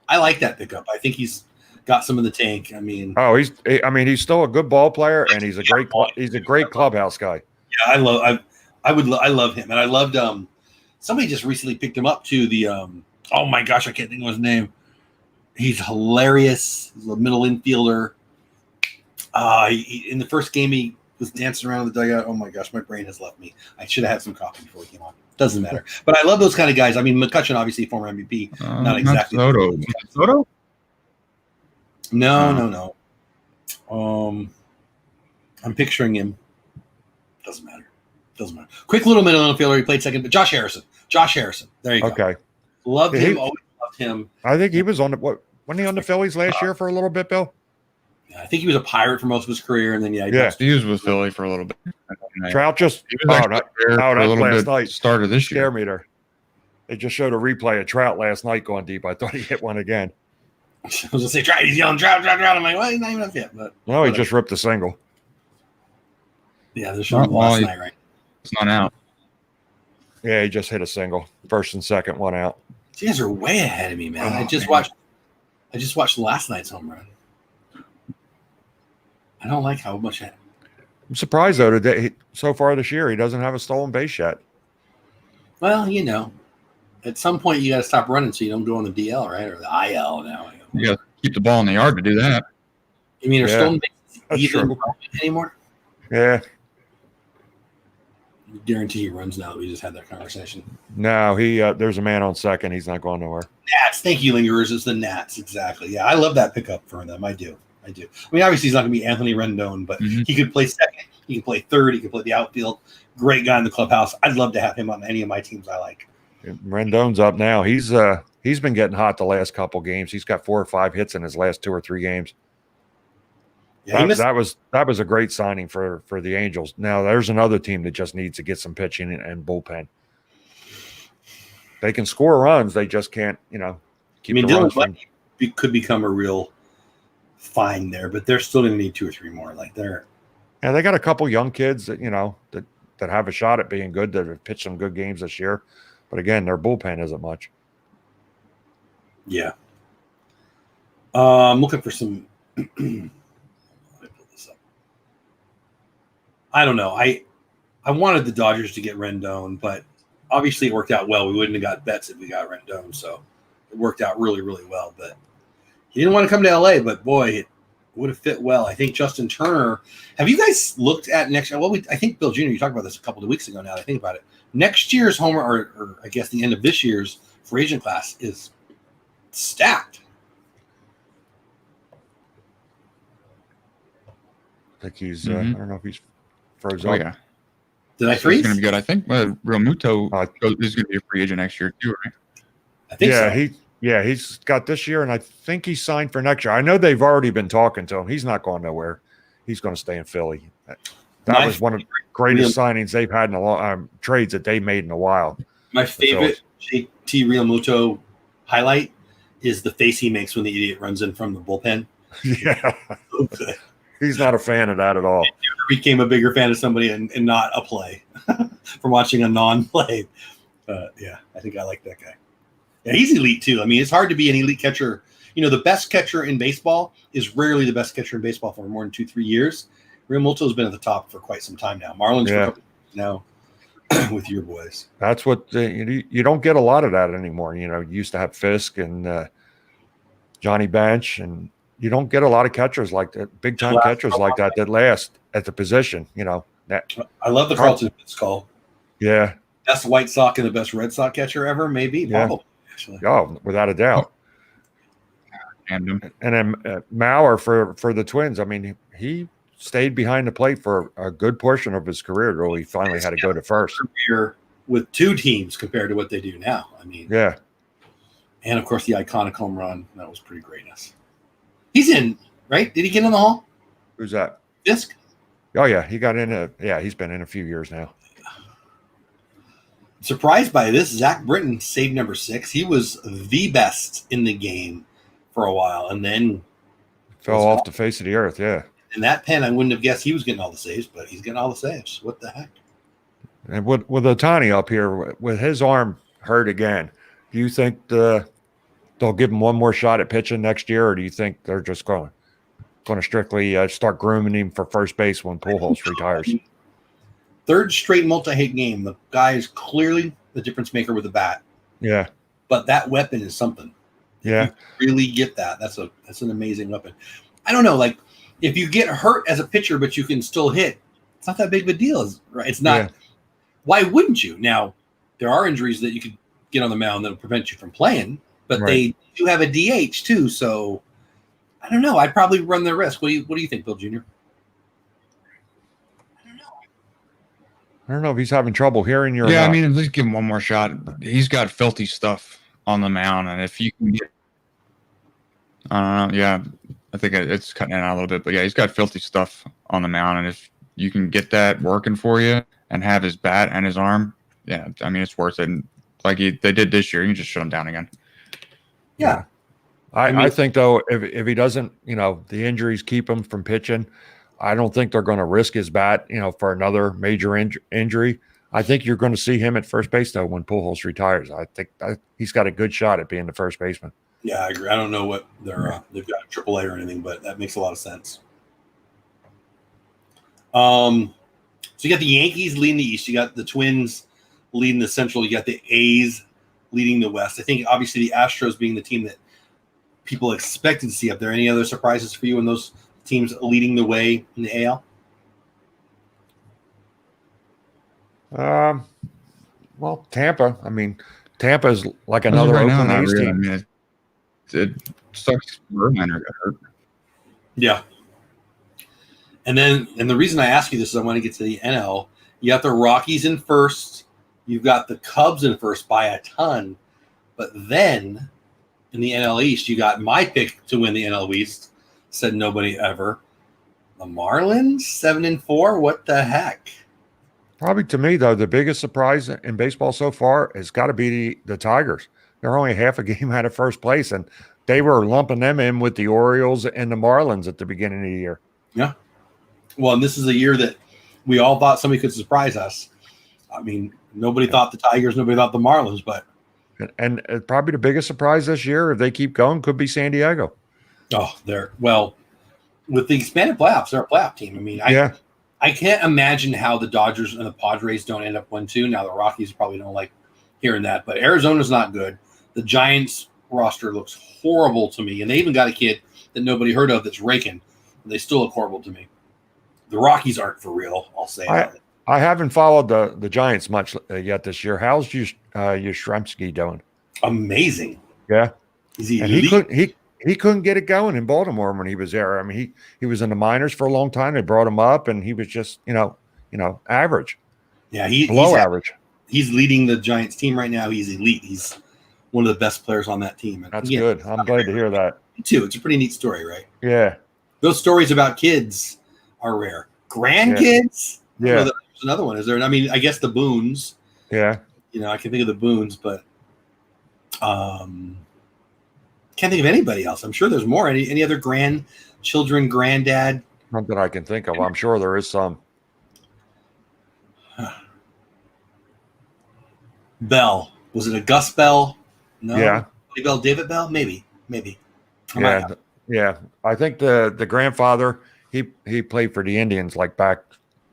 I like that pickup. I think he's got some in the tank. I mean, he's still a good ball player, and he's a great clubhouse guy. Yeah, I love him, and I loved. Somebody just recently picked him up to the. Oh my gosh, I can't think of his name. He's hilarious. He's a middle infielder. In the first game, he was dancing around the dugout. Oh my gosh, my brain has left me. I should have had some coffee before he came on. Doesn't matter. But I love those kind of guys. I mean, McCutcheon, obviously former MVP. Not exactly. Soto? No. I'm picturing him. Doesn't matter. Quick little middle infielder. He played second, but Josh Harrison. There you go. Okay. Loved him. Always loved him. I think he was on wasn't he on the Phillies last year for a little bit, Bill? I think he was a Pirate for most of his career, and then he was with Philly for a little bit. Trout just last night started this year. Scare meter. They just showed a replay of Trout last night going deep. I thought he hit one again. I was gonna say Trout. He's yelling Trout. I'm like, well, he's not even up yet. But no, he just ripped a single. Yeah, they're showing last night, right? It's not out. Yeah, he just hit a single. First and second, one out. You guys are way ahead of me, man. I just watched last night's home run. I don't like how much. I'm surprised though today. So far this year, he doesn't have a stolen base yet. Well, at some point you got to stop running so you don't go on the DL, right, or the IL now. You got to keep the ball in the yard to do that. You mean stolen bases even anymore? Yeah. I guarantee he runs now that we just had that conversation. No, there's a man on second. He's not going nowhere. Nats. Thank you, Lingerers. It's the Nats. Exactly. Yeah, I love that pickup for them. I do. I mean, obviously he's not going to be Anthony Rendon, but he could play second. He can play third. He can play the outfield. Great guy in the clubhouse. I'd love to have him on any of my teams I like. Rendon's up now. He's been getting hot the last couple games. He's got 4 or 5 hits in his last 2 or 3 games. Yeah, that was a great signing for the Angels. Now there's another team that just needs to get some pitching and bullpen. They can score runs. They just can't, keep the runs from. Could become a real find there, but they're still going to need 2 or 3 more. Like they're Yeah, they got a couple young kids that that have a shot at being good, that have pitched some good games this year. But again, their bullpen isn't much. Yeah. I'm looking for some. Let me pull this up. I don't know. I wanted the Dodgers to get Rendon, but obviously it worked out well. We wouldn't have got Betts if we got Rendon, so it worked out really, really well. But he didn't want to come to LA, but boy, it would have fit well. I think Justin Turner. Have you guys looked at next? Well, I think Bill Jr. You talked about this a couple of weeks ago. Now that I think about it, next year's homer, or I guess the end of this year's free agent class is stacked. I think he's. I don't know if he's froze up. Oh yeah. Did I freeze? It's going to be good. I think Real Muto is going to be a free agent next year too, right? I think so. He's got this year, and I think he's signed for next year. I know they've already been talking to him. He's not going nowhere. He's going to stay in Philly. That was one of the greatest signings they've had in a long trades that they made in a while. My favorite JT Realmuto highlight is the face he makes when the idiot runs in from the bullpen. Yeah. Okay. He's not a fan of that at all. I never became a bigger fan of somebody and not a play from watching a non-play. Yeah, I think I like that guy. Yeah, he's elite too. I mean, it's hard to be an elite catcher. The best catcher in baseball is rarely the best catcher in baseball for more than 2-3 years. Realmuto's been at the top for quite some time now. Marlins for a couple years now with your boys. That's what you don't get a lot of that anymore. You used to have Fisk and Johnny Bench, and you don't get a lot of catchers like that, big time catchers like that last at the position. I love the Carlton Fisk call. Yeah, best White Sox and the best Red Sox catcher ever, maybe. Probably, actually. Oh, without a doubt. And then Mauer for the Twins. I mean, he stayed behind the plate for a good portion of his career until he finally had to go to first. Career with two teams compared to what they do now. I mean, yeah. And of course, the iconic home run, that was pretty greatness. He's in, right? Did he get in the Hall? Who's that? Fisk? Oh yeah, he got in. He's been in a few years now. Surprised by this, Zach Britton saved number 6. He was the best in the game for a while, and then fell off the face of the earth. Yeah. In that pen, I wouldn't have guessed he was getting all the saves, but he's getting all the saves. What the heck? And with Ohtani up here, with his arm hurt again, do you think they'll give him one more shot at pitching next year, or do you think they're just going to strictly start grooming him for first base when Pujols retires? Third straight multi-hit game. The guy is clearly the difference maker with a bat. Yeah. But that weapon is something. Yeah. You really get that. That's an amazing weapon. I don't know, like if you get hurt as a pitcher but you can still hit, it's not that big of a deal, right? It's not. Yeah. Why wouldn't you? Now, there are injuries that you could get on the mound that'll prevent you from playing, but they do have a DH too, so I don't know. I'd probably run the risk. What do you think, Bill Jr.? I don't know if he's having trouble hearing you. Yeah, I mean, at least give him one more shot. He's got filthy stuff on the mound, and if you can get, I don't know. Yeah, I think it's cutting it out a little bit, but yeah, he's got filthy stuff on the mound, and if you can get that working for you and have his bat and his arm, yeah, I mean, it's worth it. And like they did this year, you can just shut him down again. Yeah. I think though, if he doesn't, the injuries keep him from pitching, I don't think they're going to risk his bat, for another major injury. I think you're going to see him at first base though when Pujols retires. I think he's got a good shot at being the first baseman. Yeah, I agree. I don't know what they've got AAA or anything, but that makes a lot of sense. So you got the Yankees leading the East. You got the Twins leading the Central. You got the A's leading the West. I think obviously the Astros being the team that people expected to see up there. Any other surprises for you in those teams leading the way in the AL? Well, Tampa. I mean, Tampa is like another Oakland A's team. I mean, it sucks. Verlander got hurt. Yeah. And the reason I ask you this is I want to get to the NL. You got the Rockies in first. You've got the Cubs in first by a ton. But then in the NL East, you got my pick to win the NL East. Said nobody ever. The Marlins 7-4. What the heck? Probably to me though, the biggest surprise in baseball so far has got to be the Tigers. They're only half a game out of first place, and they were lumping them in with the Orioles and the Marlins at the beginning of the year. Yeah. Well, and this is a year that we all thought somebody could surprise us. I mean, nobody thought the Tigers, nobody thought the Marlins, but and probably the biggest surprise this year, if they keep going, could be San Diego. With the expanded playoffs, they're a playoff team. I mean, I can't imagine how the Dodgers and the Padres don't end up 1-2. Now the Rockies probably don't like hearing that, but Arizona's not good. The Giants roster looks horrible to me, and they even got a kid that nobody heard of that's raking. They still look horrible to me. The Rockies aren't for real. I'll say that. I haven't followed the Giants much yet this year. How's Yastrzemski doing? Amazing. Yeah, he couldn't get it going in Baltimore when he was there. I mean, he was in the minors for a long time. They brought him up, and he was just average. Yeah, below average. He's leading the Giants team right now. He's elite. He's one of the best players on that team. And that's good. I'm glad to hear that. Me too. It's a pretty neat story, right? Yeah. Those stories about kids are rare. Grandkids? Yeah. There's another one. Is there? I mean, I guess the Boones. Yeah. I can think of the Boones, but can't think of anybody else. I'm sure there's more. Any other grandchildren, granddad? Not that I can think of. I'm sure there is some. Bell. Was it a Gus Bell? No. Yeah. Bell, David Bell? Maybe. Yeah. I think the grandfather, he played for the Indians like back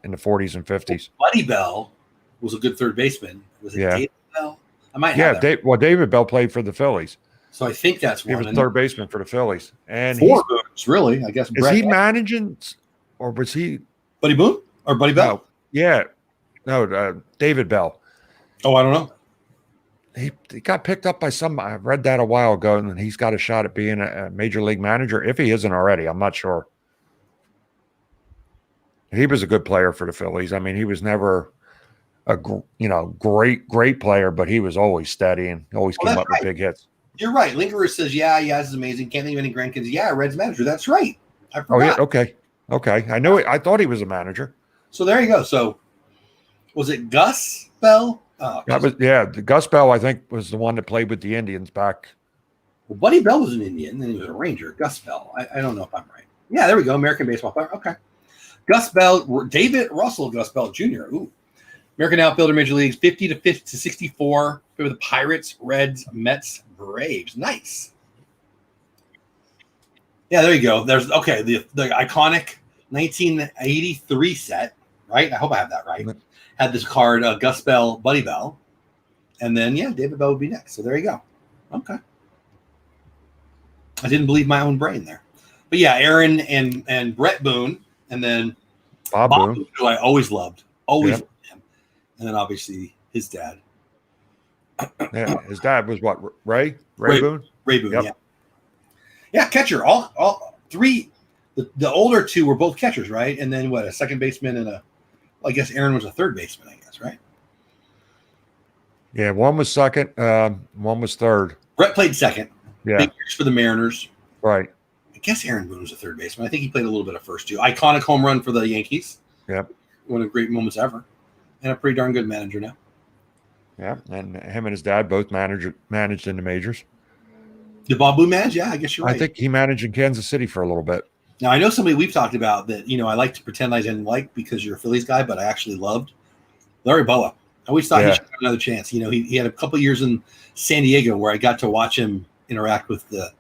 in the 40s and 50s. Buddy Bell was a good third baseman. Was it David Bell? I might have that. David Bell played for the Phillies. So I think that's one. He was third baseman for the Phillies. And four Boones, really, I guess. Is he managing, or was he Buddy Boone or Buddy Bell? No. Yeah. No, David Bell. Oh, I don't know. He got picked up by I read that a while ago, and he's got a shot at being a major league manager if he isn't already. I'm not sure. He was a good player for the Phillies. I mean, he was never a great player, but he was always steady and always came up with big hits. You're right. Lingerer says, yeah, this is amazing. Can't think of any grandkids. Yeah, Reds manager. That's right. I forgot. Oh, yeah. Okay. I know it. I thought he was a manager. So there you go. So was it Gus Bell? Gus Bell, I think, was the one that played with the Indians back. Well, Buddy Bell was an Indian, then he was a Ranger. Gus Bell. I don't know if I'm right. Yeah, there we go. American baseball player. Okay. Gus Bell, David Russell Gus Bell Jr. Ooh. American outfielder, Major Leagues, 50 to 64 for the Pirates, Reds, Mets, Braves. Nice. Yeah, there you go. There's the iconic 1983 set, right? I hope I have that right. Had this card, Gus Bell, Buddy Bell, and then David Bell would be next. So there you go. Okay. I didn't believe my own brain there, but yeah, Aaron and Brett Boone, and then Bob Boone, who I always loved, loved him, and then obviously his dad. Yeah, his dad was what? Ray Boone. Ray Boone. Yep. Yeah, catcher. All three. The older two were both catchers, right? And then a second baseman and I guess Aaron was a third baseman, I guess, right? Yeah, one was second, one was third. Brett played second. Yeah. Big years for the Mariners. Right. I guess Aaron Boone was a third baseman. I think he played a little bit of first too. Iconic home run for the Yankees. Yep. One of the great moments ever. And a pretty darn good manager now. Yeah, and him and his dad both managed in the majors. Did Bob Boone manage? Yeah, I guess you're right. I think he managed in Kansas City for a little bit. Now, I know somebody we've talked about that, I like to pretend I didn't like because you're a Phillies guy, but I actually loved Larry Boa. I always thought he should have another chance. He had a couple years in San Diego where I got to watch him interact with the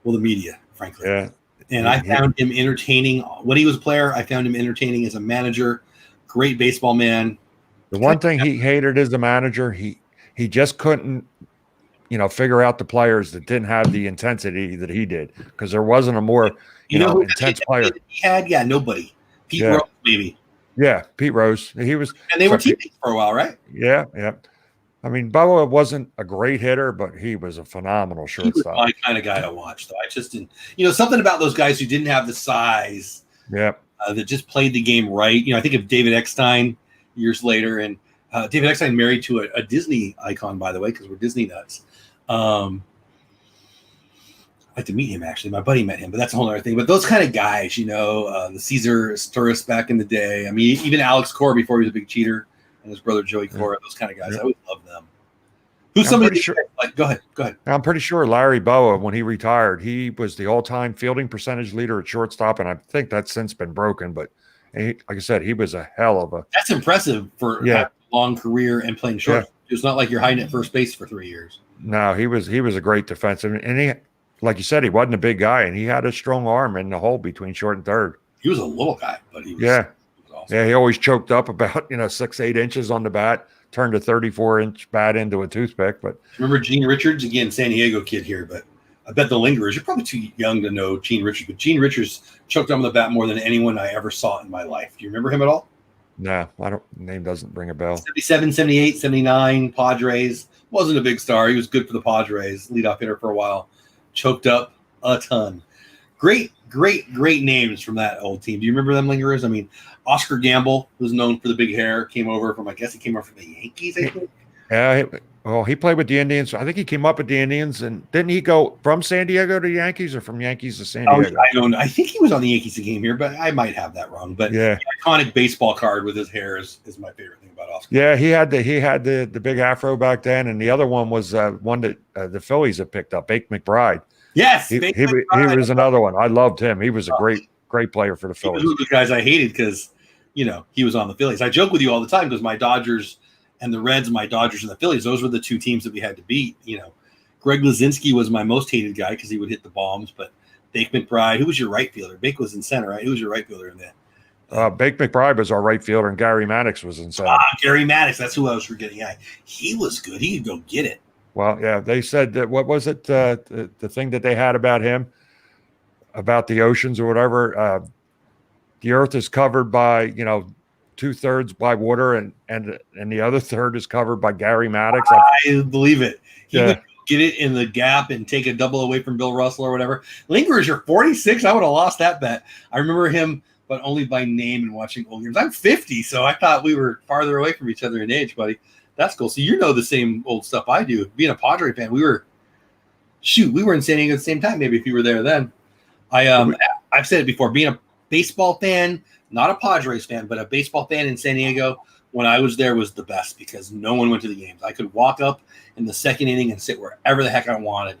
media, frankly. Yeah. And I found him entertaining. When he was a player, I found him entertaining as a manager. Great baseball man. The one thing he hated as a manager, he just couldn't, figure out the players that didn't have the intensity that he did, because there wasn't a more intense player. He had, nobody. Pete Rose, maybe. Yeah, Pete Rose. He was, and they were teammates for a while, right? Yeah. I mean, Boa wasn't a great hitter, but he was a phenomenal shortstop. He was my kind of guy to watch, though. I just didn't, something about those guys who didn't have the size. Yeah. That just played the game right. I think of David Eckstein years later, and David Eckstein married to a Disney icon, by the way, because we're Disney nuts. I'd like to meet him, actually. My buddy met him, but that's a whole other thing. But those kind of guys, the Caesar tourists back in the day. I mean, even Alex Cora before he was a big cheater, and his brother Joey Cora, those kind of guys. I always love them. Who's somebody? Sure. Go ahead. I'm pretty sure Larry Boa, when he retired, he was the all-time fielding percentage leader at shortstop, and I think that's since been broken. But And like I said, he was a hell of a. That's impressive for having a long career and playing short. Yeah. It's not like you're hiding at first base for 3 years. No, he was a great defensive, and he, like you said, he wasn't a big guy, and he had a strong arm in the hole between short and third. He was a little guy, but he was. Yeah. He was awesome. Yeah, he always choked up about 6-8 inches on the bat, turned a 34-inch bat into a toothpick. But remember Gene Richards, again, San Diego kid here, but I bet the lingerers, you're probably too young to know Gene Richards, but Gene Richards choked on the bat more than anyone I ever saw in my life. Do you remember him at all? No, name doesn't ring a bell. 77, 78, 79, Padres. Wasn't a big star. He was good for the Padres, leadoff hitter for a while. Choked up a ton. Great names from that old team. Do you remember them lingerers? I mean, Oscar Gamble was known for the big hair. Came over from the Yankees, I think. Yeah, he played with the Indians. I think he came up with the Indians, and didn't he go from San Diego to Yankees or from Yankees to San Diego? I don't know. I think he was on the Yankees that came here, but I might have that wrong. But yeah, the iconic baseball card with his hair is my favorite thing about Oscar. Yeah, he had the big afro back then, and the other one was one that the Phillies had picked up, Bake McBride. Yes, he was another one. I loved him. He was a great player for the Phillies. He was one of the guys I hated because he was on the Phillies. I joke with you all the time because my Dodgers and the Reds, my Dodgers and the Phillies, those were the two teams that we had to beat. Greg Lazinski was my most hated guy because he would hit the bombs. But Bake McBride, who was your right fielder? Bake was in center, right? Who was your right fielder in that? Bake McBride was our right fielder, and Gary Maddox was in center. Gary Maddox, that's who I was forgetting. Yeah, he was good. He could go get it. Well, yeah, they said that. What was it? The thing that they had about him, about the oceans or whatever. The Earth is covered by 2/3 by water, and the other third is covered by Gary Maddox. I believe it. He would get it in the gap and take a double away from Bill Russell or whatever. Lingerers, you're 46. I would have lost that bet. I remember him, but only by name and watching old games. I'm 50, so I thought we were farther away from each other in age, buddy. That's cool. So you know the same old stuff I do. Being a Padre fan, we were in San Diego at the same time. Maybe if you were there then. I've said it before. Being a baseball fan, not a Padres fan, but a baseball fan in San Diego when I was there was the best because no one went to the games. I could walk up in the second inning and sit wherever the heck I wanted.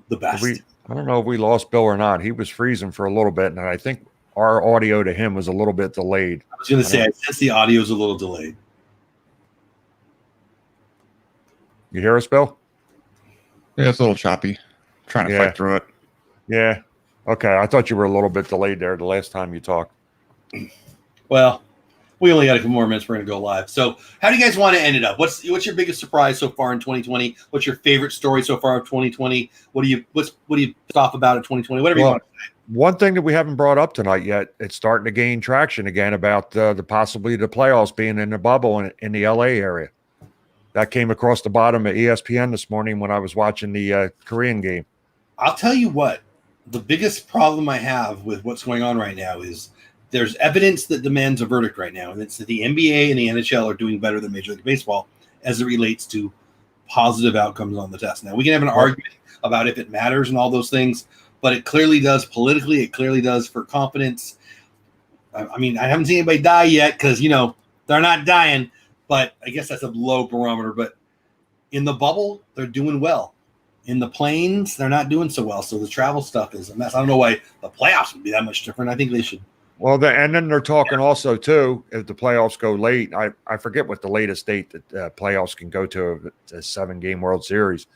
The best. I don't know if we lost Bill or not. He was freezing for a little bit, and I think our audio to him was a little bit delayed. I was going to say, I sense the audio is a little delayed. You hear us, Bill? Yeah, it's a little choppy. Trying to fight through it. Yeah. Okay. I thought you were a little bit delayed there the last time you talked. Well, we only got a couple more minutes. We're going to go live. So how do you guys want to end it up? What's your biggest surprise so far in 2020? What's your favorite story so far of 2020? What do you stop about in 2020? Whatever you want to say. One thing that we haven't brought up tonight yet, it's starting to gain traction again about possibly the playoffs being in the bubble in the LA area. That came across the bottom of ESPN this morning when I was watching the Korean game. I'll tell you what, the biggest problem I have with what's going on right now is there's evidence that demands a verdict right now, and it's that the NBA and the NHL are doing better than Major League Baseball as it relates to positive outcomes on the test. Now, we can have an argument about if it matters and all those things, but it clearly does politically. It clearly does for confidence. I mean, I haven't seen anybody die yet because, they're not dying. But I guess that's a low barometer. But in the bubble, they're doing well. In the planes, they're not doing so well. So the travel stuff is a mess. I don't know why the playoffs would be that much different. I think they should. Well, and then they're talking also, too, if the playoffs go late. I forget what the latest date that playoffs can go to a 7-game World Series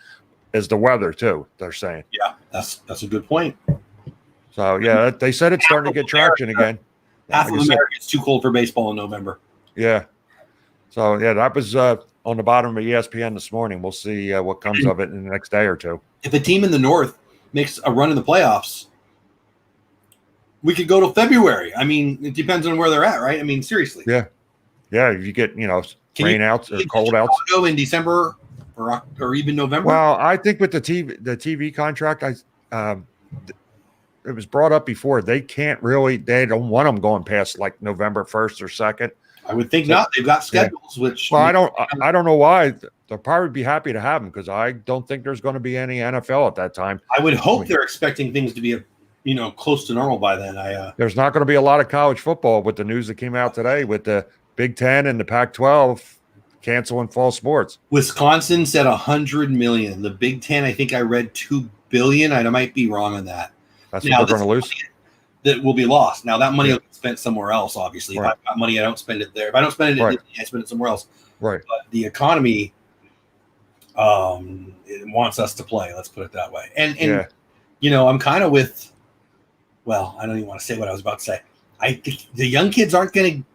is the weather, too, they're saying. Yeah, that's a good point. So, yeah, they said it's starting to get traction again. Half of America is too cold for baseball in November. Yeah. So, yeah, that was on the bottom of ESPN this morning. We'll see what comes of it in the next day or two. If a team in the North makes a run in the playoffs, we could go to February. I mean, it depends on where they're at, right? I mean, seriously. Yeah. Yeah, if you get, rain outs or cold outs. Go in December or even November? Well, I think with the TV contract, it was brought up before. They don't want them going past like November 1st or 2nd. I would think not. They've got schedules, which. Well, I don't know why. They'll probably be happy to have them because I don't think there's going to be any NFL at that time. I would hope they're expecting things to be, close to normal by then. There's not going to be a lot of college football with the news that came out today with the Big Ten and the Pac-12 canceling fall sports. Wisconsin said $100 million. The Big Ten, I think I read $2 billion. I might be wrong on that. That's what they're going to lose. that will be lost. Now that money will be spent somewhere else. Obviously, if I've got money, I don't spend it there. If I don't spend it at Disney, I spend it somewhere else. Right. But the economy, it wants us to play. Let's put it that way. And you know, I'm kind of with. Well, I don't even want to say what I was about to say. I think the young kids aren't going to.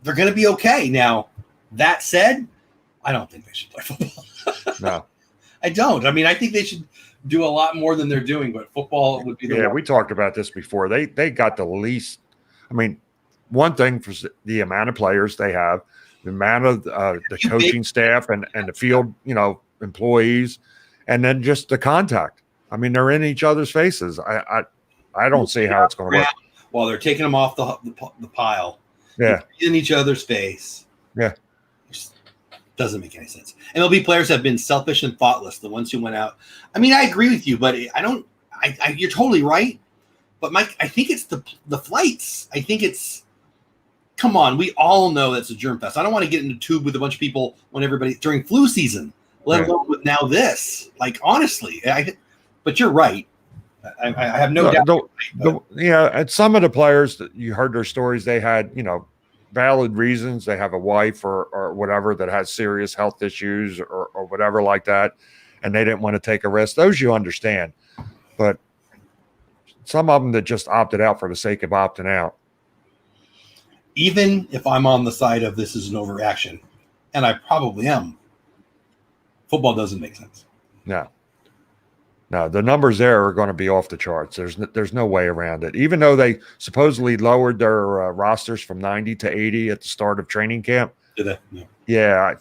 They're going to be okay. Now, that said, I don't think they should play football. No, I don't. I mean, I think they should do a lot more than they're doing, but football would be the one. We talked about this before. They got the least. I mean, one thing for the amount of players they have, the amount of the coaching staff and the field, you know, employees, and then just the contact. I mean, they're in each other's faces. I don't see how it's going to work. While they're taking them off the pile. Yeah. In each other's face. Yeah. Doesn't make any sense. And there'll be players that have been selfish and thoughtless, the ones who went out. I mean, I agree with you, but you're totally right. But Mike, I think it's the flights. I think it's, come on, we all know that's a germ fest. I don't want to get in a tube with a bunch of people during flu season, let alone with now this. Like, honestly, but you're right. I have no doubt. And some of the players that you heard their stories, they had, you know, valid reasons. They have a wife or whatever that has serious health issues or whatever like that, and they didn't want to take a risk. Those you understand, but some of them that just opted out for the sake of opting out. Even if I'm on the side of this is an overreaction, and I probably am, football doesn't make sense. No, the numbers there are going to be off the charts. There's no way around it. Even though they supposedly lowered their rosters from 90 to 80 at the start of training camp. Did they? Yeah,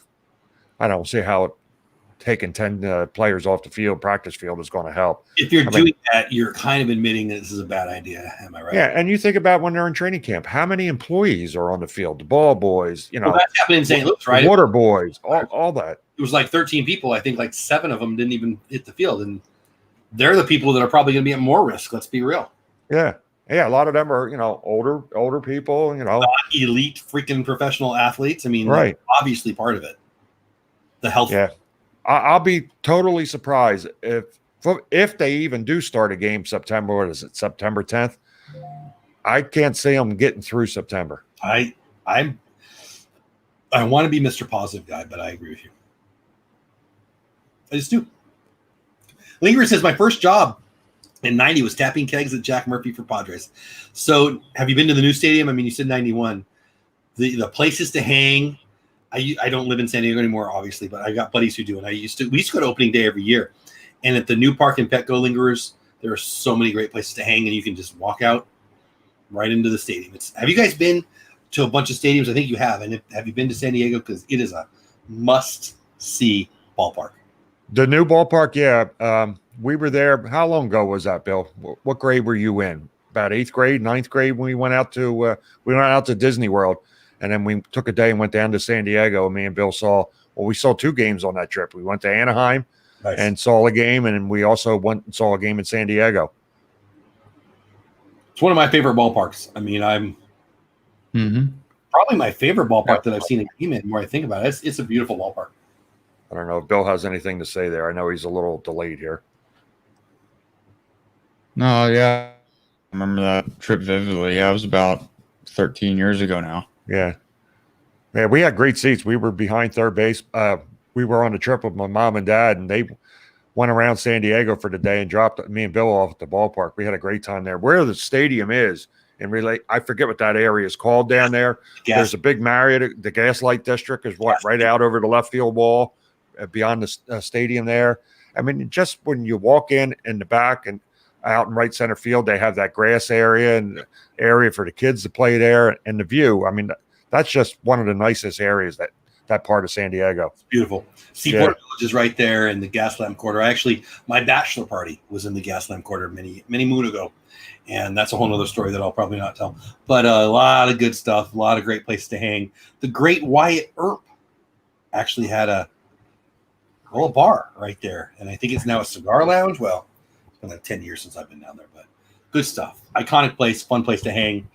I don't see how taking 10 players off the field, practice field, is going to help. If you're doing that, you're kind of admitting that this is a bad idea. Am I right? Yeah, and you think about when they're in training camp, how many employees are on the field? The ball boys, you know. Well, that's happened in St. Louis, right? Water boys, all that. It was like 13 people. I think like 7 of them didn't even hit the field, and they're the people that are probably going to be at more risk. Let's be real. Yeah. A lot of them are, you know, older people, you know, not elite freaking professional athletes. I mean, right. Obviously part of it. The health. Yeah. I'll be totally surprised if they even do start a game September. What is it? September 10th. I can't see them getting through September. I want to be Mr. Positive guy, but I agree with you. I just do. Linger says, my first job in 90 was tapping kegs at Jack Murphy for Padres. So have you been to the new stadium? I mean, you said 91. The places to hang. I don't live in San Diego anymore, obviously, but I got buddies who do. And we used to go to opening day every year. And at the new park in Petco Lingerers, there are so many great places to hang, and you can just walk out right into the stadium. Have you guys been to a bunch of stadiums? I think you have. And have you been to San Diego? Because it is a must-see ballpark. The new ballpark, yeah. We were there. How long ago was that, Bill? What grade were you in? About 8th grade, 9th grade when we went out to Disney World, and then we took a day and went down to San Diego. And me and Bill we saw 2 games on that trip. We went to Anaheim and saw a game, and we also went and saw a game in San Diego. It's one of my favorite ballparks. I mean, probably my favorite ballpark that I've seen a game in. The more I think about it, it's a beautiful ballpark. I don't know if Bill has anything to say there. I know he's a little delayed here. No, yeah. I remember that trip vividly. Yeah, it was about 13 years ago now. Yeah. Yeah, we had great seats. We were behind third base. We were on a trip with my mom and dad, and they went around San Diego for the day and dropped me and Bill off at the ballpark. We had a great time there. Where the stadium is, I forget what that area is called down there. There's a big Marriott. The Gaslight District is right out over the left field wall. Beyond the stadium there. I mean, just when you walk in the back and out in right center field, they have that grass area and area for the kids to play there, and the view. I mean, that's just one of the nicest areas that part of San Diego. It's beautiful. Seaport Village is right there in the Gaslamp Quarter. Actually, my bachelor party was in the Gaslamp Quarter many moon ago, and that's a whole other story that I'll probably not tell. But a lot of good stuff, a lot of great places to hang. The Great Wyatt Earp actually had a bar right there, and I think it's now a cigar lounge. Well, it's been like 10 years since I've been down there, but good stuff. Iconic place, fun place to hang.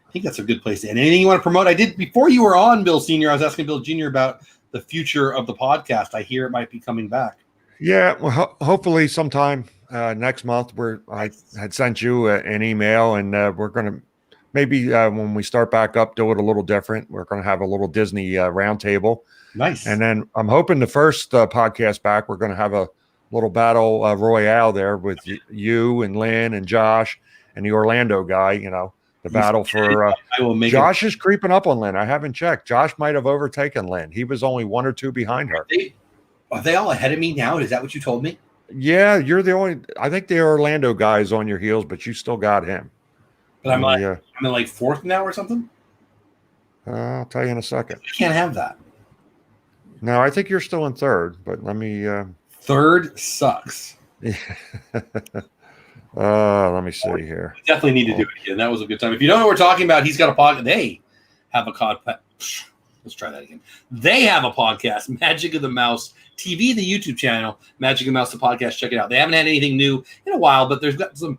I think that's a good place to end. Anything you want to promote? I did before you were on, Bill Senior. I was asking Bill Junior about the future of the podcast. I hear it might be coming back. Yeah, well, hopefully sometime next month. I had sent you an email, and we're going to maybe when we start back up, do it a little different. We're going to have a little Disney roundtable. Nice. And then I'm hoping the first podcast back, we're going to have a little battle royale there with you and Lynn and Josh and the Orlando guy. The battle for Josh is creeping up on Lynn. I haven't checked. Josh might have overtaken Lynn. He was only 1 or 2 behind her. Are they all ahead of me now? Is that what you told me? Yeah, you're the only. I think the Orlando guy is on your heels, but you still got him. But I'm in like 4th now or something. I'll tell you in a second. I can't have that. No, I think you're still in 3rd, but let me. 3rd sucks. Let me see here. We definitely need to do it again. That was a good time. If you don't know what we're talking about, he's got a podcast. They have a let's try that again. They have a podcast, Magic of the Mouse TV, the YouTube channel, Magic of the Mouse, the podcast. Check it out. They haven't had anything new in a while, but there's got some,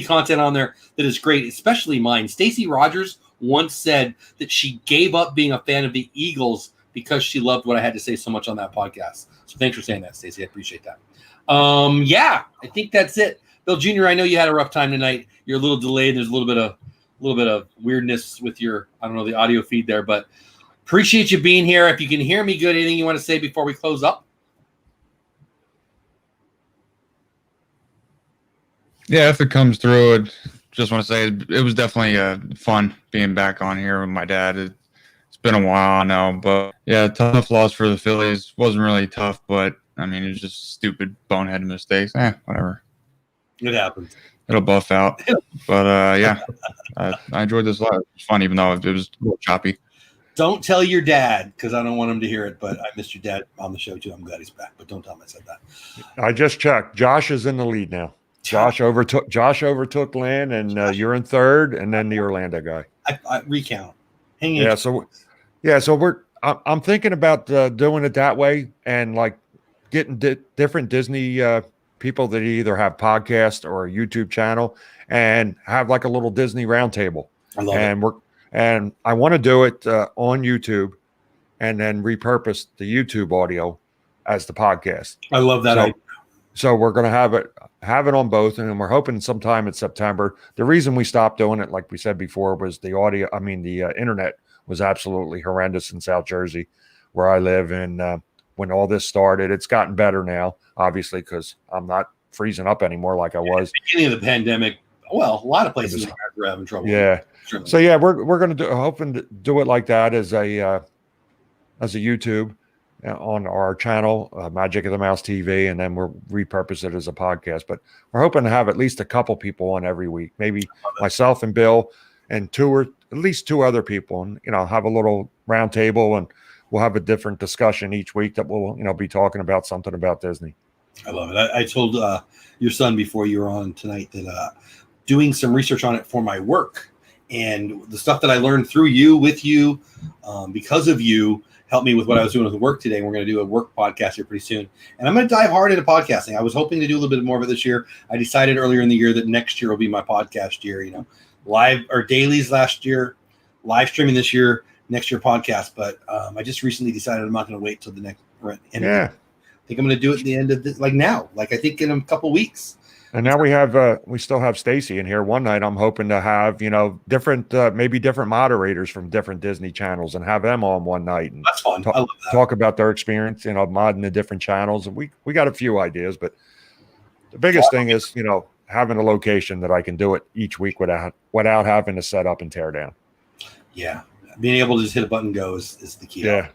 content on there that is great, especially mine. Stacey Rogers once said that she gave up being a fan of the Eagles because she loved what I had to say so much on that podcast. So thanks for saying that, Stacey. I appreciate that. I think that's it. Bill Jr., I know you had a rough time tonight. You're a little delayed. There's a little bit of weirdness with your, the audio feed there, but appreciate you being here. If you can hear me good, anything you want to say before we close up? Yeah, if it comes through, I just want to say it was definitely fun being back on here with my dad. It's been a while now, but yeah, tough loss for the Phillies. Wasn't really tough, but it was just stupid bonehead mistakes. Whatever. It happens. It'll buff out. But I enjoyed this live. It was fun, even though it was a little choppy. Don't tell your dad, because I don't want him to hear it, but I missed your dad on the show too. I'm glad he's back, but don't tell him I said that. I just checked. Josh is in the lead now. Josh overtook Lynn, and you're in 3rd, and then the Orlando guy. I recount. Hang in. So I'm thinking about doing it that way, and like getting different Disney people that either have podcast or a YouTube channel, and have like a little Disney roundtable. I love it. And I want to do it on YouTube, and then repurpose the YouTube audio as the podcast. I love that. So we're going to have it on both, and we're hoping sometime in September. The reason we stopped doing it, like we said before, was the internet was absolutely horrendous in South Jersey, where I live. And when all this started, it's gotten better now, obviously, because I'm not freezing up anymore like I was. At the beginning of the pandemic, well, a lot of places were having trouble. Yeah. So yeah, we're going to hoping to do it like that as a YouTube on our channel, Magic of the Mouse TV, and then we'll repurpose it as a podcast. But we're hoping to have at least a couple people on every week, maybe myself and Bill, and at least 2 other people, and have a little round table, and we'll have a different discussion each week that we'll be talking about something about Disney. I love it. I told your son before you were on tonight that doing some research on it for my work, and the stuff that I learned through you, with you, because of you, helped me with what I was doing with the work today. And we're going to do a work podcast here pretty soon. And I'm going to dive hard into podcasting. I was hoping to do a little bit more of it this year. I decided earlier in the year that next year will be my podcast year, live or dailies last year, live streaming this year, next year podcast. But I just recently decided I'm not going to wait till the next end. Yeah. I think I'm going to do it at the end of this, like now, like I think in a couple weeks. And now we still have Stacy in here. One night I'm hoping to have, different, maybe different moderators from different Disney channels, and have them on one night. And that's fun. I love that. Talk about their experience, modding the different channels. And we got a few ideas, but the biggest thing is, having a location that I can do it each week without having to set up and tear down. Yeah. Being able to just hit a button go is the key. Yeah.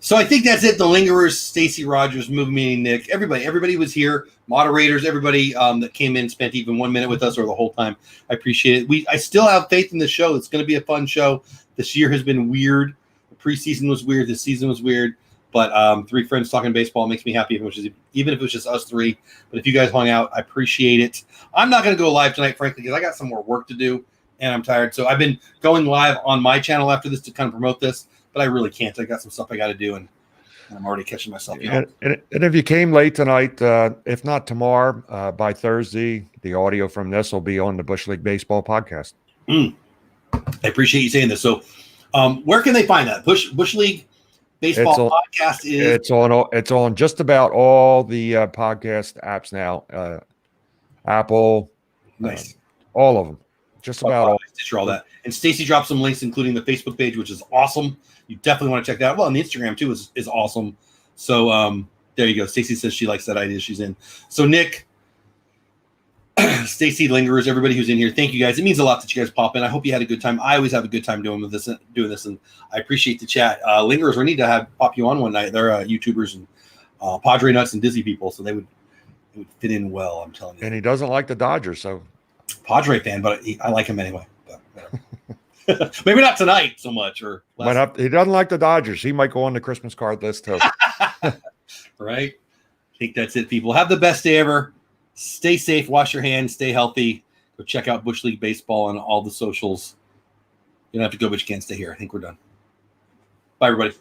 So I think that's it. The Lingerers, Stacey Rogers, Movie Meeting Nick, everybody was here. Moderators, everybody that came in, spent even 1 minute with us or the whole time. I appreciate it. I still have faith in the show. It's going to be a fun show. This year has been weird. The preseason was weird. This season was weird. But 3 friends talking baseball makes me happy, even if it was just us 3. But if you guys hung out, I appreciate it. I'm not going to go live tonight, frankly, because I got some more work to do, and I'm tired. So I've been going live on my channel after this to kind of promote this. But I really can't. I got some stuff I got to do, and I'm already catching myself. And if you came late tonight, if not tomorrow, by Thursday, the audio from this will be on the Bush League Baseball podcast. I appreciate you saying this. So where can they find that? Bush League Baseball podcast is. It's on just about all the podcast apps now. Apple, Nice. All of them. Just about all. Nice all that. And Stacy dropped some links, including the Facebook page, which is awesome. You definitely want to check that out. Well, and the Instagram too is awesome. So there you go. Stacy says she likes that idea. She's in. So Nick, Stacy, Lingerers, everybody who's in here, thank you guys. It means a lot that you guys pop in. I hope you had a good time. I always have a good time doing this, and I appreciate the chat. Lingerers, we need to pop you on one night. They're YouTubers and Padre nuts and Disney people, so they would fit in well. I'm telling you. And he doesn't like the Dodgers, so Padre fan, but I like him anyway. But maybe not tonight so much, or he doesn't like the Dodgers. He might go on the Christmas card list too. Right. I think that's it, people. Have the best day ever. Stay safe, wash your hands, stay healthy. Go check out Bush League Baseball on all the socials. You don't have to go, but you can't stay here. I think we're done. Bye, everybody.